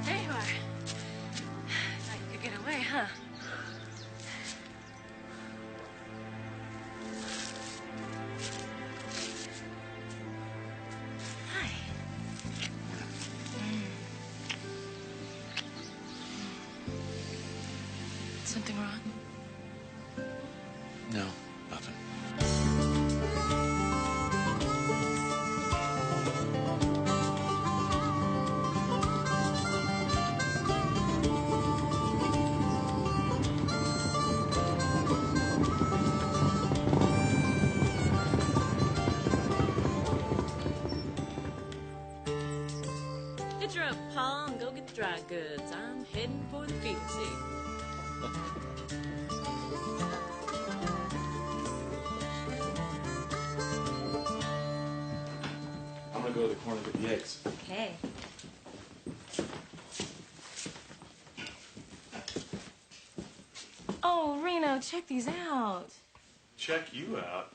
There you are. Thought you could get away, huh? Hi. Something wrong? No, nothing. Get your up, Paul, and go get the dry goods. I'm heading for the field seat. I'm gonna go to the corner to get the eggs. Okay. Oh, Reno, check these out. Check you out.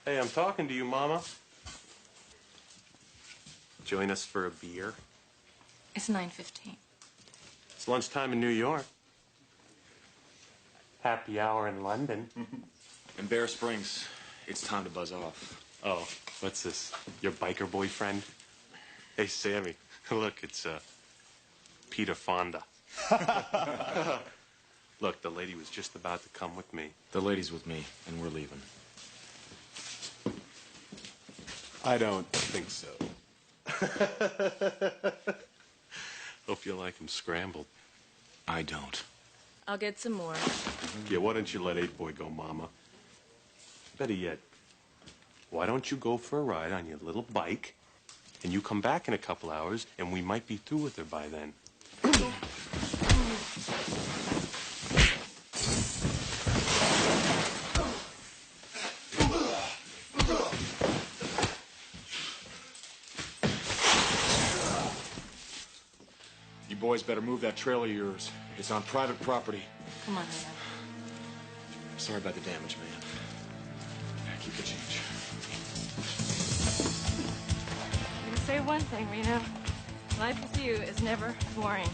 Hey, I'm talking to you, Mama. Join us for a beer. It's 9:15. It's lunchtime in New York. Happy hour in London. In Bear Springs, it's time to buzz off. Oh, what's this? Your biker boyfriend? Hey, Sammy. Look, it's Peter Fonda. Look, the lady was just about to come with me. The lady's with me, and we're leaving. I don't think so. Hope you like them scrambled. I don't. I'll get some more. Yeah, why don't you let 8-Boy go, Mama? Better yet, why don't you go for a ride on your little bike, and you come back in a couple hours, and we might be through with her by then. You boys better move that trailer of yours. It's on private property. Come on, Reno. Sorry about the damage, man. Yeah, keep the change. I'm gonna say one thing, Reno. Life with you is never boring.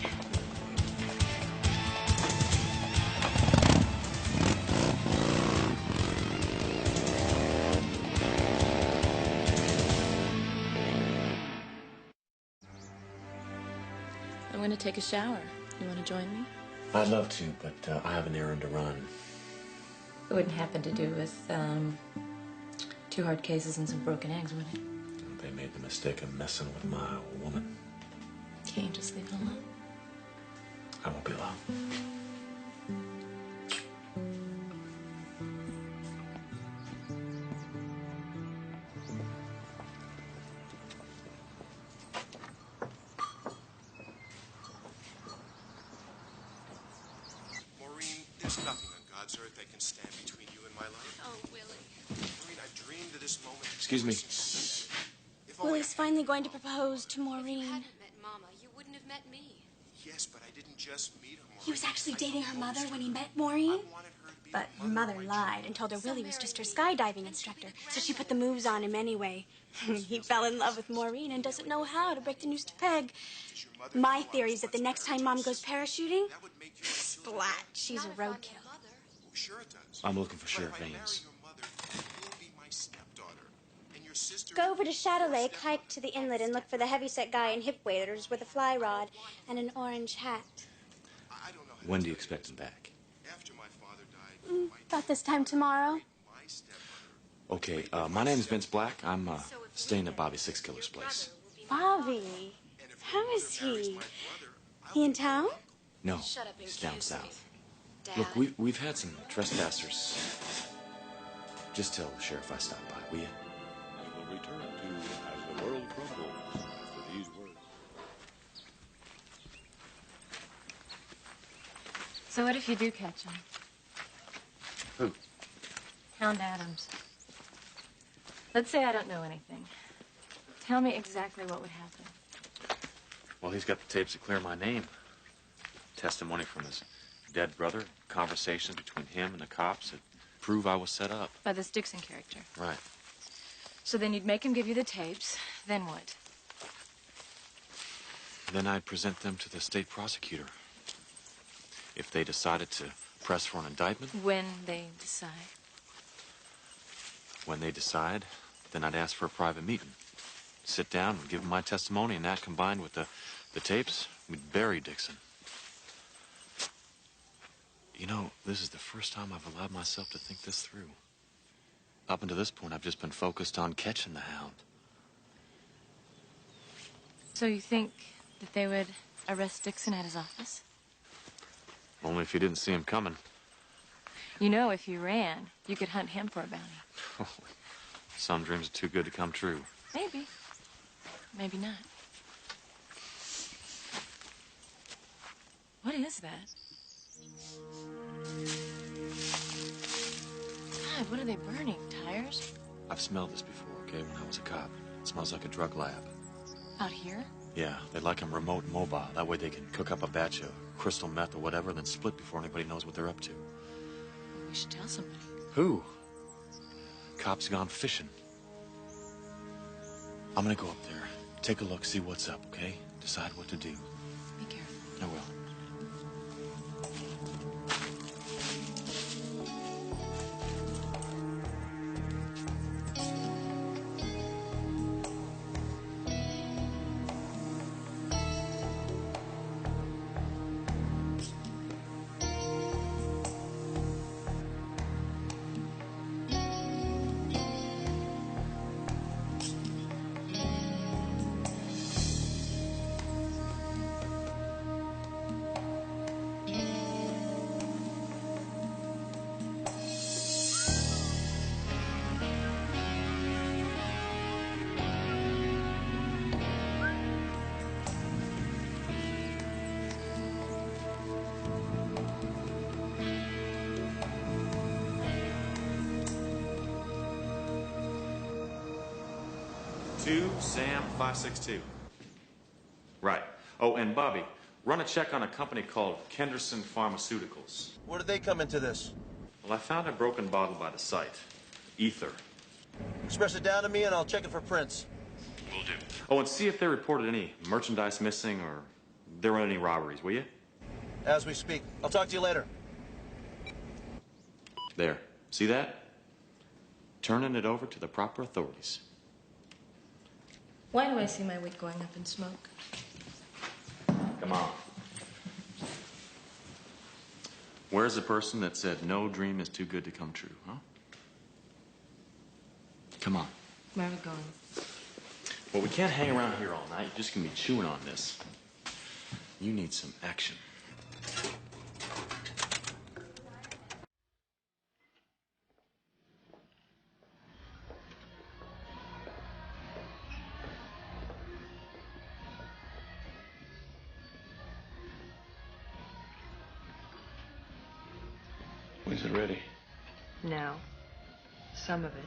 I'm gonna take a shower. You wanna join me? I'd love to, but I have an errand to run. It wouldn't happen to do with 2 hard cases and some broken eggs, would it? They made the mistake of messing with my woman. Can't you just leave it alone? I won't be long. Maureen, there's nothing on God's earth that can stand between you and my life. Oh, Willie. Maureen, I dreamed of this moment. Excuse me. Willie's finally going to propose to If you Maureen. hadn't met Mama, you wouldn't have met me. Yes, but I didn't just meet her, Maureen. He was actually dating her mother when he met Maureen. But her mother lied and told her Willie was just her skydiving instructor, so she put the moves on him anyway. He fell in love with Maureen and doesn't know how to break the news to peg. My theory is that the next time Mom goes parachuting, splat, she's a roadkill. I'm looking for Sheriff Ames. Go over to Shadow Lake, hike to the inlet, and look for the heavyset guy in hip waders with a fly rod and an orange hat. When do you expect him back? About this time tomorrow. Okay, my name's Vince Black. I'm staying at Bobby Sixkiller's place. Bobby, how is he? He in town? No, he's down south. Look, we've had some trespassers. Just tell the sheriff I stopped by, will you? We will return to As the World Crumbles after these words. So what if you do catch him? Who? Hound Adams. Let's say I don't know anything. Tell me exactly what would happen. Well, he's got the tapes that clear my name. Testimony from his dead brother, conversations between him and the cops that prove I was set up. By this Dixon character. Right. So then you'd make him give you the tapes. Then what? Then I'd present them to the state prosecutor. If they decided to press for an indictment, When they decide. when they decide, then I'd ask for a private meeting. Sit down and give them my testimony, and that combined with the tapes, we'd bury Dixon. You know, this is the first time I've allowed myself to think this through. Up until this point, I've just been focused on catching the hound. So you think that they would arrest Dixon at his office? Only if you didn't see him coming. You know, if you ran, you could hunt him for a bounty. Some dreams are too good to come true. Maybe. Maybe not. What is that? God, what are they burning? Tires? I've smelled this before, okay, when I was a cop. It smells like a drug lab. Out here? Yeah, they like them remote and mobile. That way they can cook up a batch of crystal meth or whatever, then split before anybody knows what they're up to. We should tell somebody. Who? Cops gone fishing. I'm gonna go up there, take a look, see what's up, okay? Decide what to do. Be careful. I will. Sam 562. Right. Oh, and Bobby, run a check on a company called Kenderson Pharmaceuticals. Where did they come into this? Well, I found a broken bottle by the site. Ether. Express it down to me and I'll check it for prints. Will do. Oh, and see if they reported any merchandise missing or there were any robberies, will you? As we speak. I'll talk to you later. There. See that? Turning it over to the proper authorities. Why do I see my week going up in smoke? Come on. Where's the person that said no dream is too good to come true, huh? Come on. Where are we going? Well, we can't hang around here all night. You're just gonna be chewing on this. You need some action. When's it ready? Now. Some of it.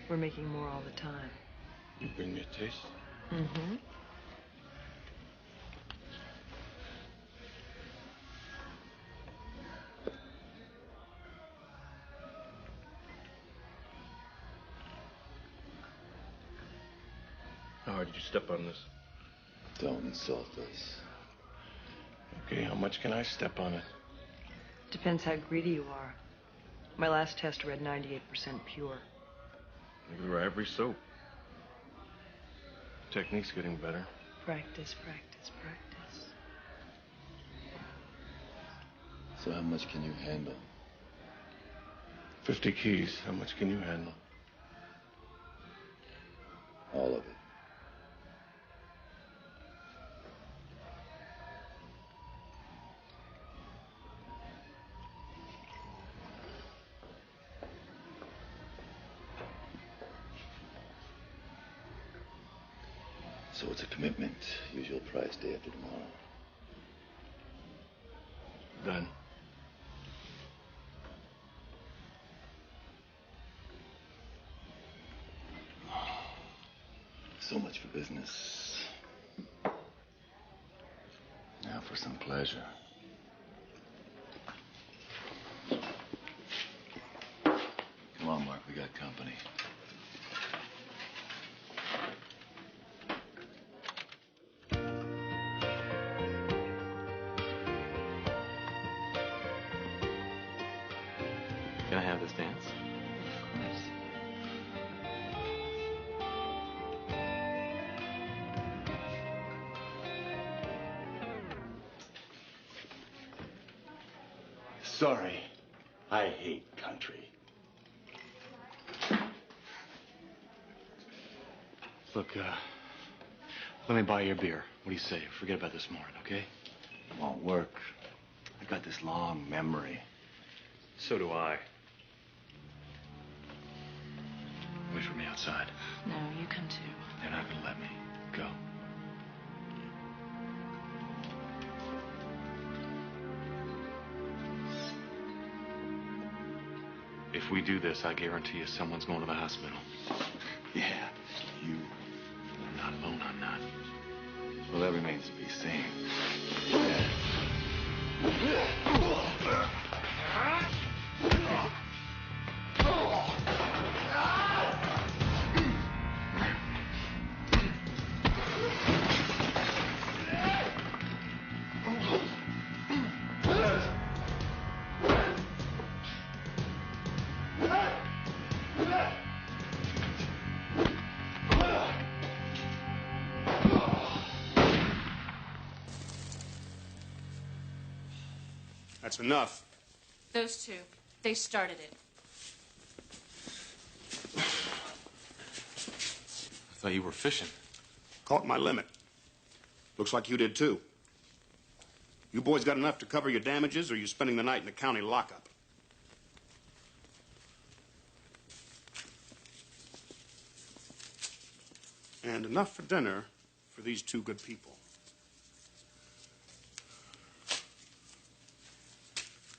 We're making more all the time. You bring me a taste? Mm-hmm. How hard did you step on this? Don't insult us. Okay, how much can I step on it? Depends how greedy you are. My last test read 98% pure. Neither ivory soap. Technique's getting better. Practice, practice, practice. So how much can you handle? 50 keys. How much can you handle? All of it. So it's a commitment. Usual price day after tomorrow. Done. So much for business. Now for some pleasure. Come on, Mark, we got company. Can I have this dance? Of course. Sorry, I hate country. Look, let me buy you a beer. What do you say? Forget about this morning, okay? It won't work. I got this long memory. So do I. Wait for me outside. No, you come too. They're not gonna let me. Go. If we do this, I guarantee you someone's going to the hospital. Yeah, you. I'm not alone on that. Well, that remains to be seen. That's enough. Those two, they started it. I thought you were fishing. Caught my limit. Looks like you did too. You boys got enough to cover your damages, or are you spending the night in the county lockup? And enough for dinner for these two good people.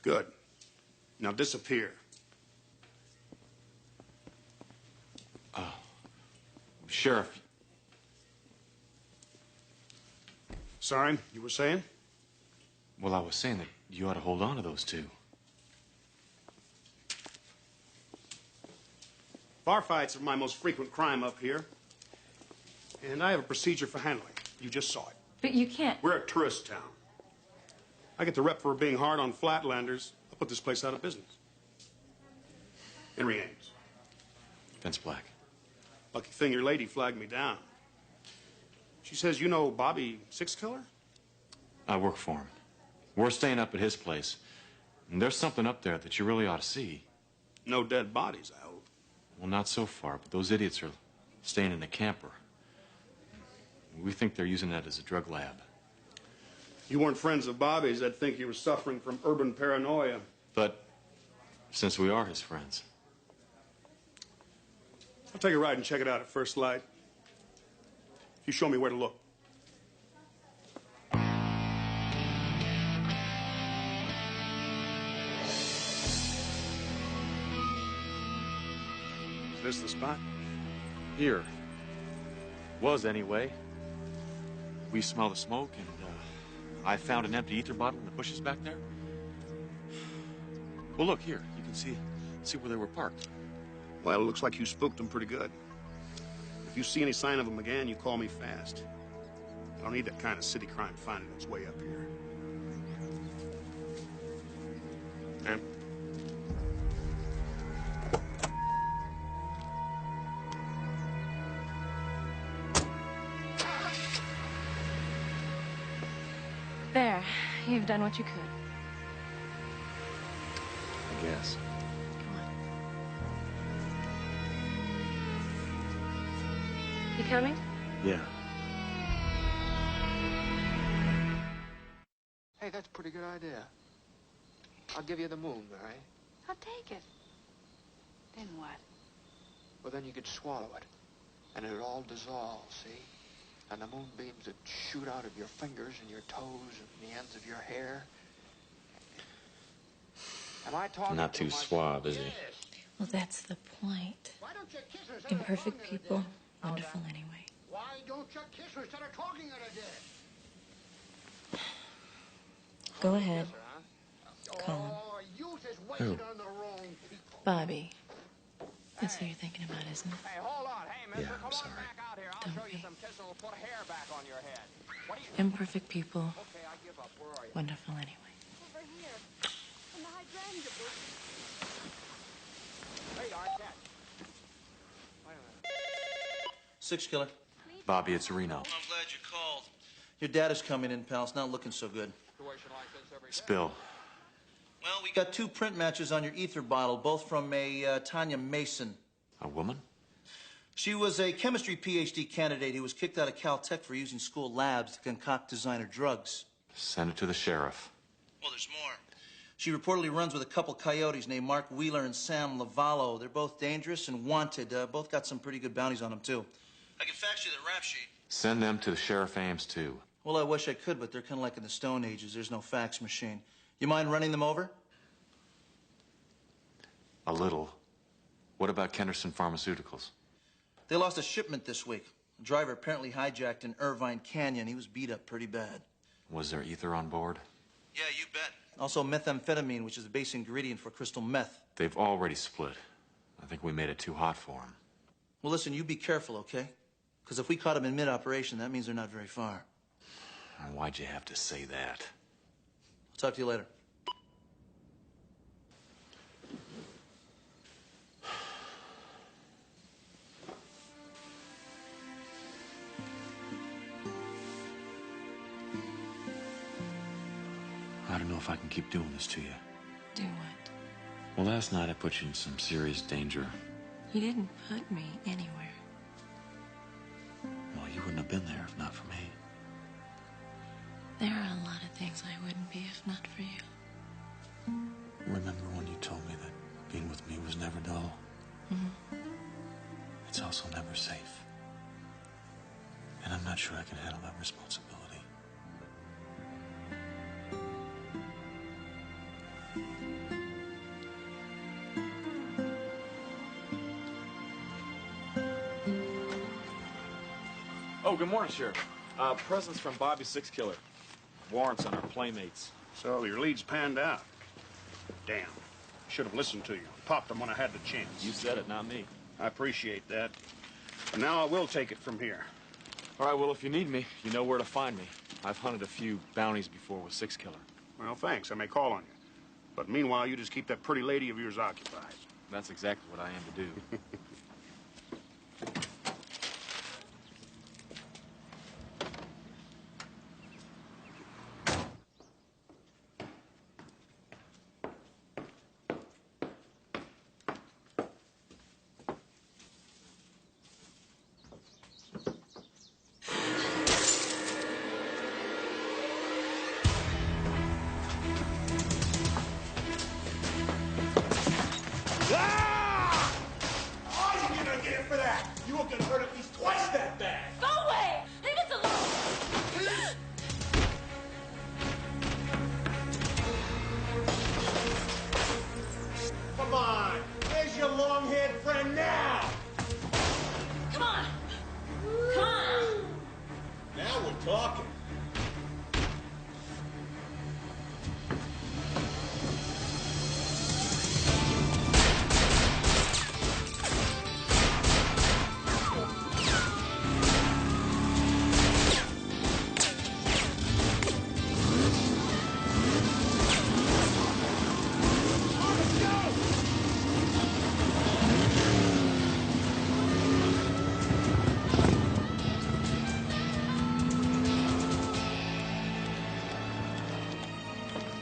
Good. Now disappear. Sheriff. Sorry, you were saying? Well, I was saying that you ought to hold on to those two. Bar fights are my most frequent crime up here. And I have a procedure for handling it. You just saw it. But you can't. We're a tourist town. I get the rep for being hard on flatlanders. I'll put this place out of business. Henry Ames. Vince Black. Lucky thing your lady flagged me down. She says you know Bobby Six Killer? I work for him. We're staying up at his place. And there's something up there that you really ought to see. No dead bodies, I hope. Well, not so far, but those idiots are staying in a camper. We think they're using that as a drug lab. If you weren't friends of Bobby's, I'd think you were suffering from urban paranoia. But since we are his friends. I'll take a ride and check it out at first light. You show me where to look. Is this the spot? Here. Was anyway. We smell the smoke, and I found an empty ether bottle in the bushes back there. Well, look here. You can see where they were parked. Well, it looks like you spooked them pretty good. If you see any sign of them again, you call me fast. I don't need that kind of city crime finding its way up here. And There, you've done what you could. I guess. You coming? Yeah. Hey, that's a pretty good idea. I'll give you the moon, Mary. I'll take it. Then what? Well, then you could swallow it. And it'd all dissolve, see? And the moonbeams would shoot out of your fingers and your toes and the ends of your hair. Am I talking Not too suave, is he? Well, that's the point. Imperfect people, wonderful anyway. Why don't you kiss her instead of talking at her, dead? Go ahead. Call him. Oh, youth is wasted on the wrong people. Bobby. That's what you're thinking about, isn't it? Hey, hold on. Hey, mister, Yeah, come I'm sorry. on back out here. I'll show you some kiss that'll put hair back on your head. What do you... Imperfect people, Okay, I give up. Where are you? wonderful anyway. Over here. In the hydrangea bush. Hey, Arquette. Wait a minute. Six Killer. Bobby, it's Reno. I'm glad you called. Your dad is coming in, pal. It's not looking so good. Situation like this every day. Spill. Well, we got 2 print matches on your ether bottle, both from a Tanya Mason. A woman? She was a chemistry PhD candidate who was kicked out of Caltech for using school labs to concoct designer drugs. Send it to the sheriff. Well, there's more. She reportedly runs with a couple coyotes named Mark Wheeler and Sam Lavallo. They're both dangerous and wanted. Both got some pretty good bounties on them, too. I can fax you the rap sheet. Send them to the Sheriff Ames, too. Well, I wish I could, but they're kind of like in the Stone Ages. There's no fax machine. You mind running them over? A little. What about Kenderson Pharmaceuticals? They lost a shipment this week. The driver apparently hijacked in Irvine Canyon. He was beat up pretty bad. Was there ether on board? Yeah, you bet. Also methamphetamine, which is the base ingredient for crystal meth. They've already split. I think we made it too hot for them. Well, listen, you be careful, okay? Because if we caught them in mid-operation, that means they're not very far. Why'd you have to say that? I'll talk to you later. I don't know if I can keep doing this to you. Do what? Well, last night I put you in some serious danger. You didn't put me anywhere. Well, you wouldn't have been there if not for me. There are a lot of things I wouldn't be if not for you. Remember when you told me that being with me was never dull? Mm-hmm. It's also never safe. And I'm not sure I can handle that responsibility. Oh, good morning, Sheriff. Presents from Bobby Six Killer. Warrants on our playmates. So your lead's panned out. Damn. Should have listened to you. Popped them when I had the chance. You said it, not me. I appreciate that. But now I will take it from here. All right, well, if you need me, you know where to find me. I've hunted a few bounties before with Six Killer. Well, thanks. I may call on you. But meanwhile, you just keep that pretty lady of yours occupied. That's exactly what I aim to do.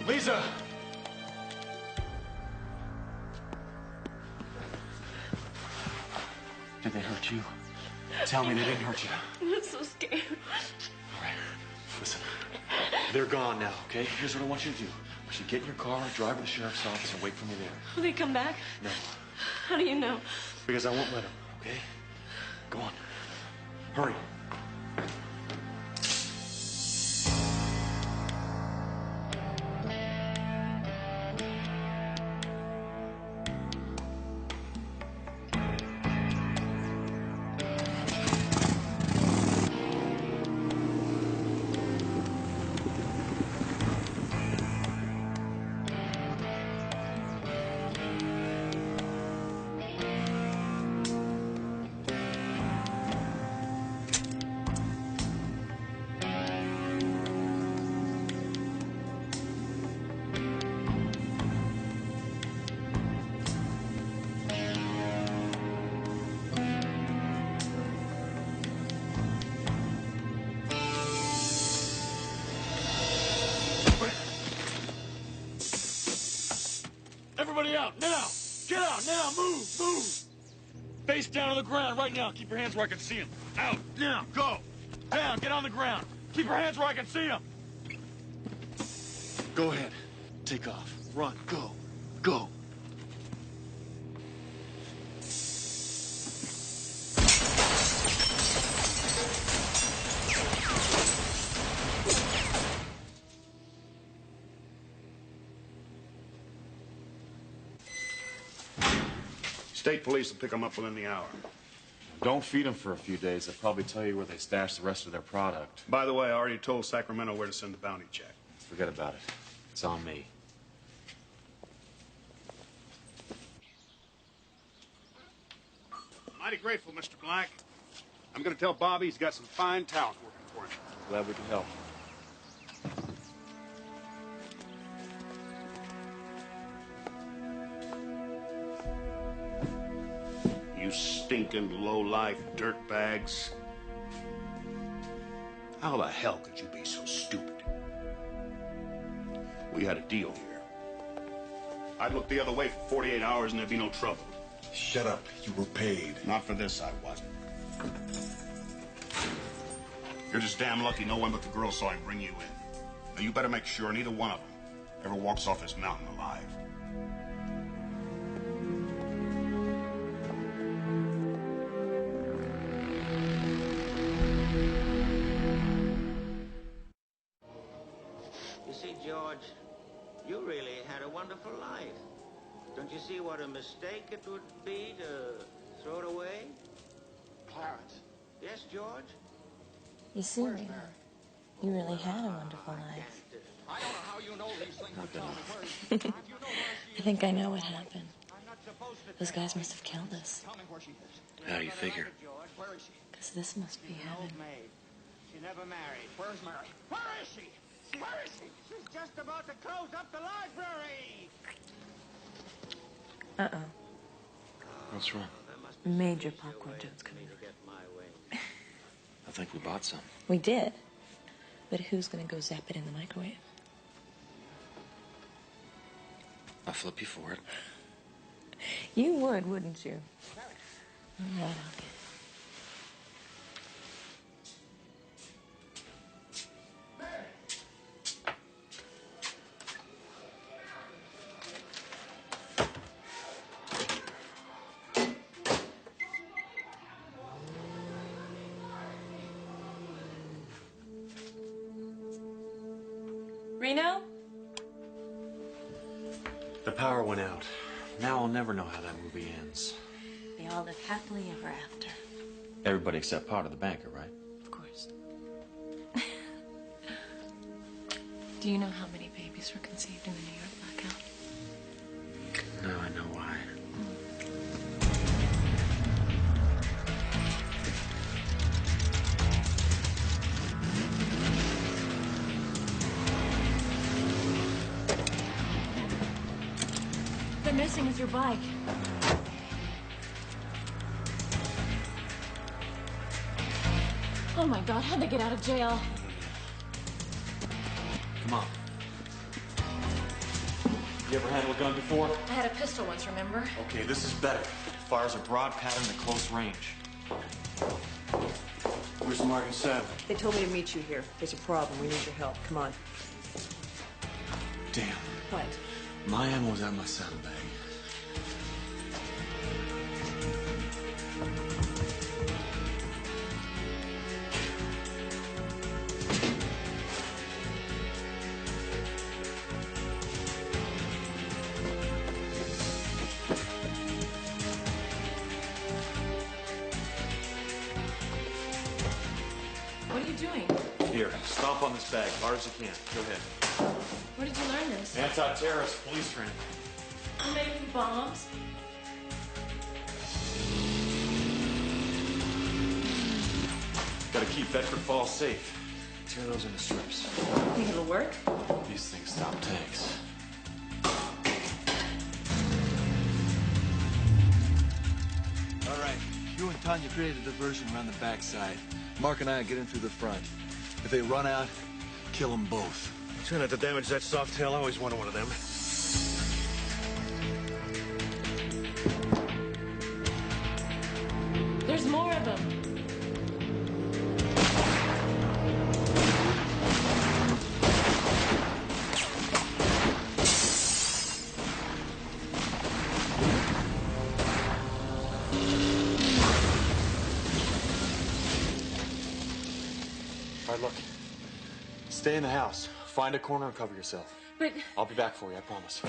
Lisa! Did they hurt you? Tell me they didn't hurt you. I'm so scared. All right, listen. They're gone now, okay? Here's what I want you to do. I want you to get in your car, drive to the sheriff's office, and wait for me there. Will they come back? No. How do you know? Because I won't let them, okay? Go on. Hurry. Everybody out, now! Get out, now, move, move! Face down on the ground right now. Keep your hands where I can see them. Out, now, go! Down, get on the ground. Keep your hands where I can see them. Go ahead. Take off. Run, go, go. State police will pick them up within the hour. Don't feed them for a few days. They'll probably tell you where they stash the rest of their product. By the way, I already told Sacramento where to send the bounty check. Forget about it. It's on me. Mighty grateful, Mr. Black. I'm going to tell Bobby he's got some fine talent working for him. Glad we can help. You stinking low-life dirtbags. How the hell could you be so stupid? We had a deal here. I'd look the other way for 48 hours and there'd be no trouble. Shut up. You were paid. Not for this, I wasn't. You're just damn lucky no one but the girl saw him bring you in. Now, you better make sure neither one of them ever walks off this mountain alive. You see, George, you really had a wonderful life. Don't you see what a mistake it would be to throw it away? Clarence. Yes, George? You see, Reno, you really had a wonderful life. I don't know how you know these things. I think I know what happened. Those guys must have killed us. How do you figure? Where is she? Because this must be heaven. She never married. Where's Mary? Where is she? Where is she? She's just about to close up the library. Uh-oh. What's wrong? Major popcorn joke's coming. I think we bought some. We did. But who's gonna go zap it in the microwave? I'll flip you for it. You would, wouldn't you? All right, okay. Reno? The power went out. Now I'll never know how that movie ends. They all live happily ever after. Everybody except Potter the banker, right? Of course. Do you know how many babies were conceived in the New York blackout? Now I know why. They're messing with your bike. Oh my God, how'd they get out of jail? Come on. You ever handled a gun before? I had a pistol once, remember? Okay, this is better. Fires a broad pattern at close range. Where's Mark and Seth? They told me to meet you here. There's a problem. We need your help. Come on. Damn. What? My ammo was at my saddlebag. What are you doing? Here, stomp on this bag, hard as you can. Go ahead. Where did you learn this? Anti-terrorist police training. I'm making bombs. Gotta keep Bedford Falls safe. Tear those into strips. Think it'll work? These things stop tanks. All right, you and Tanya created a diversion around the backside. Mark and I get in through the front. If they run out, kill them both. Try not to damage that soft tail. I always wanted one of them. There's more of them. All right, look. Stay in the house. Find a corner and cover yourself. But... I'll be back for you, I promise.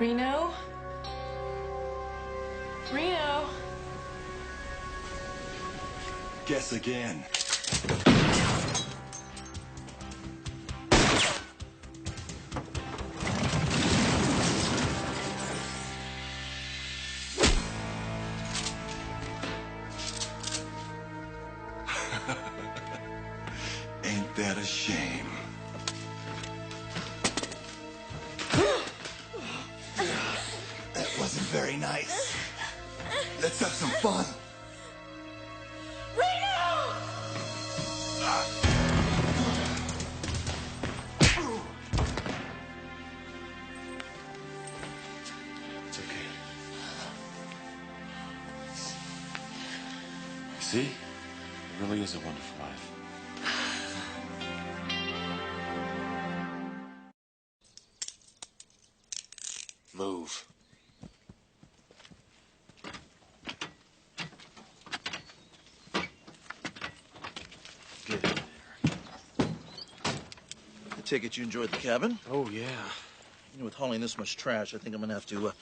Reno? Reno? Guess again. Ain't that a shame? That wasn't very nice. Let's have some fun. It's okay. See? It really is a wonderful life. Move. Get in there. I take it you enjoyed the cabin? Oh, yeah. You know, with hauling this much trash, I think I'm gonna have to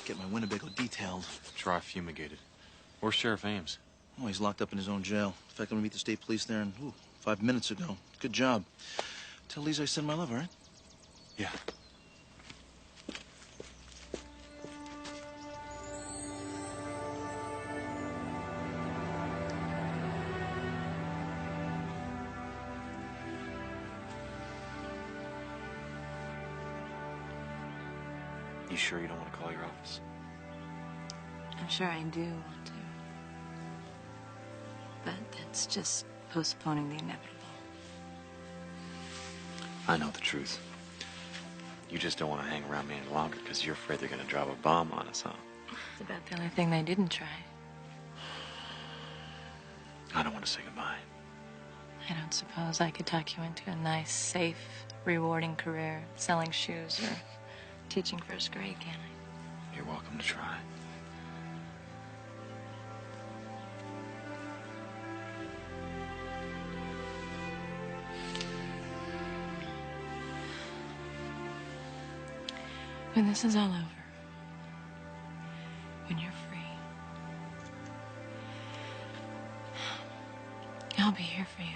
get my Winnebago detailed. Try fumigated. Where's Sheriff Ames? Oh, he's locked up in his own jail. In fact, I'm gonna meet the state police there in 5 minutes ago. Good job. Tell Lisa I send my love, all right? Yeah. You sure you don't want to call your office? I'm sure I do want to. But that's just postponing the inevitable. I know the truth. You just don't want to hang around me any longer because you're afraid they're going to drop a bomb on us, huh? It's about the only thing they didn't try. I don't want to say goodbye. I don't suppose I could talk you into a nice, safe, rewarding career selling shoes or teaching first grade, can I? You're welcome to try. When this is all over, when you're free, I'll be here for you.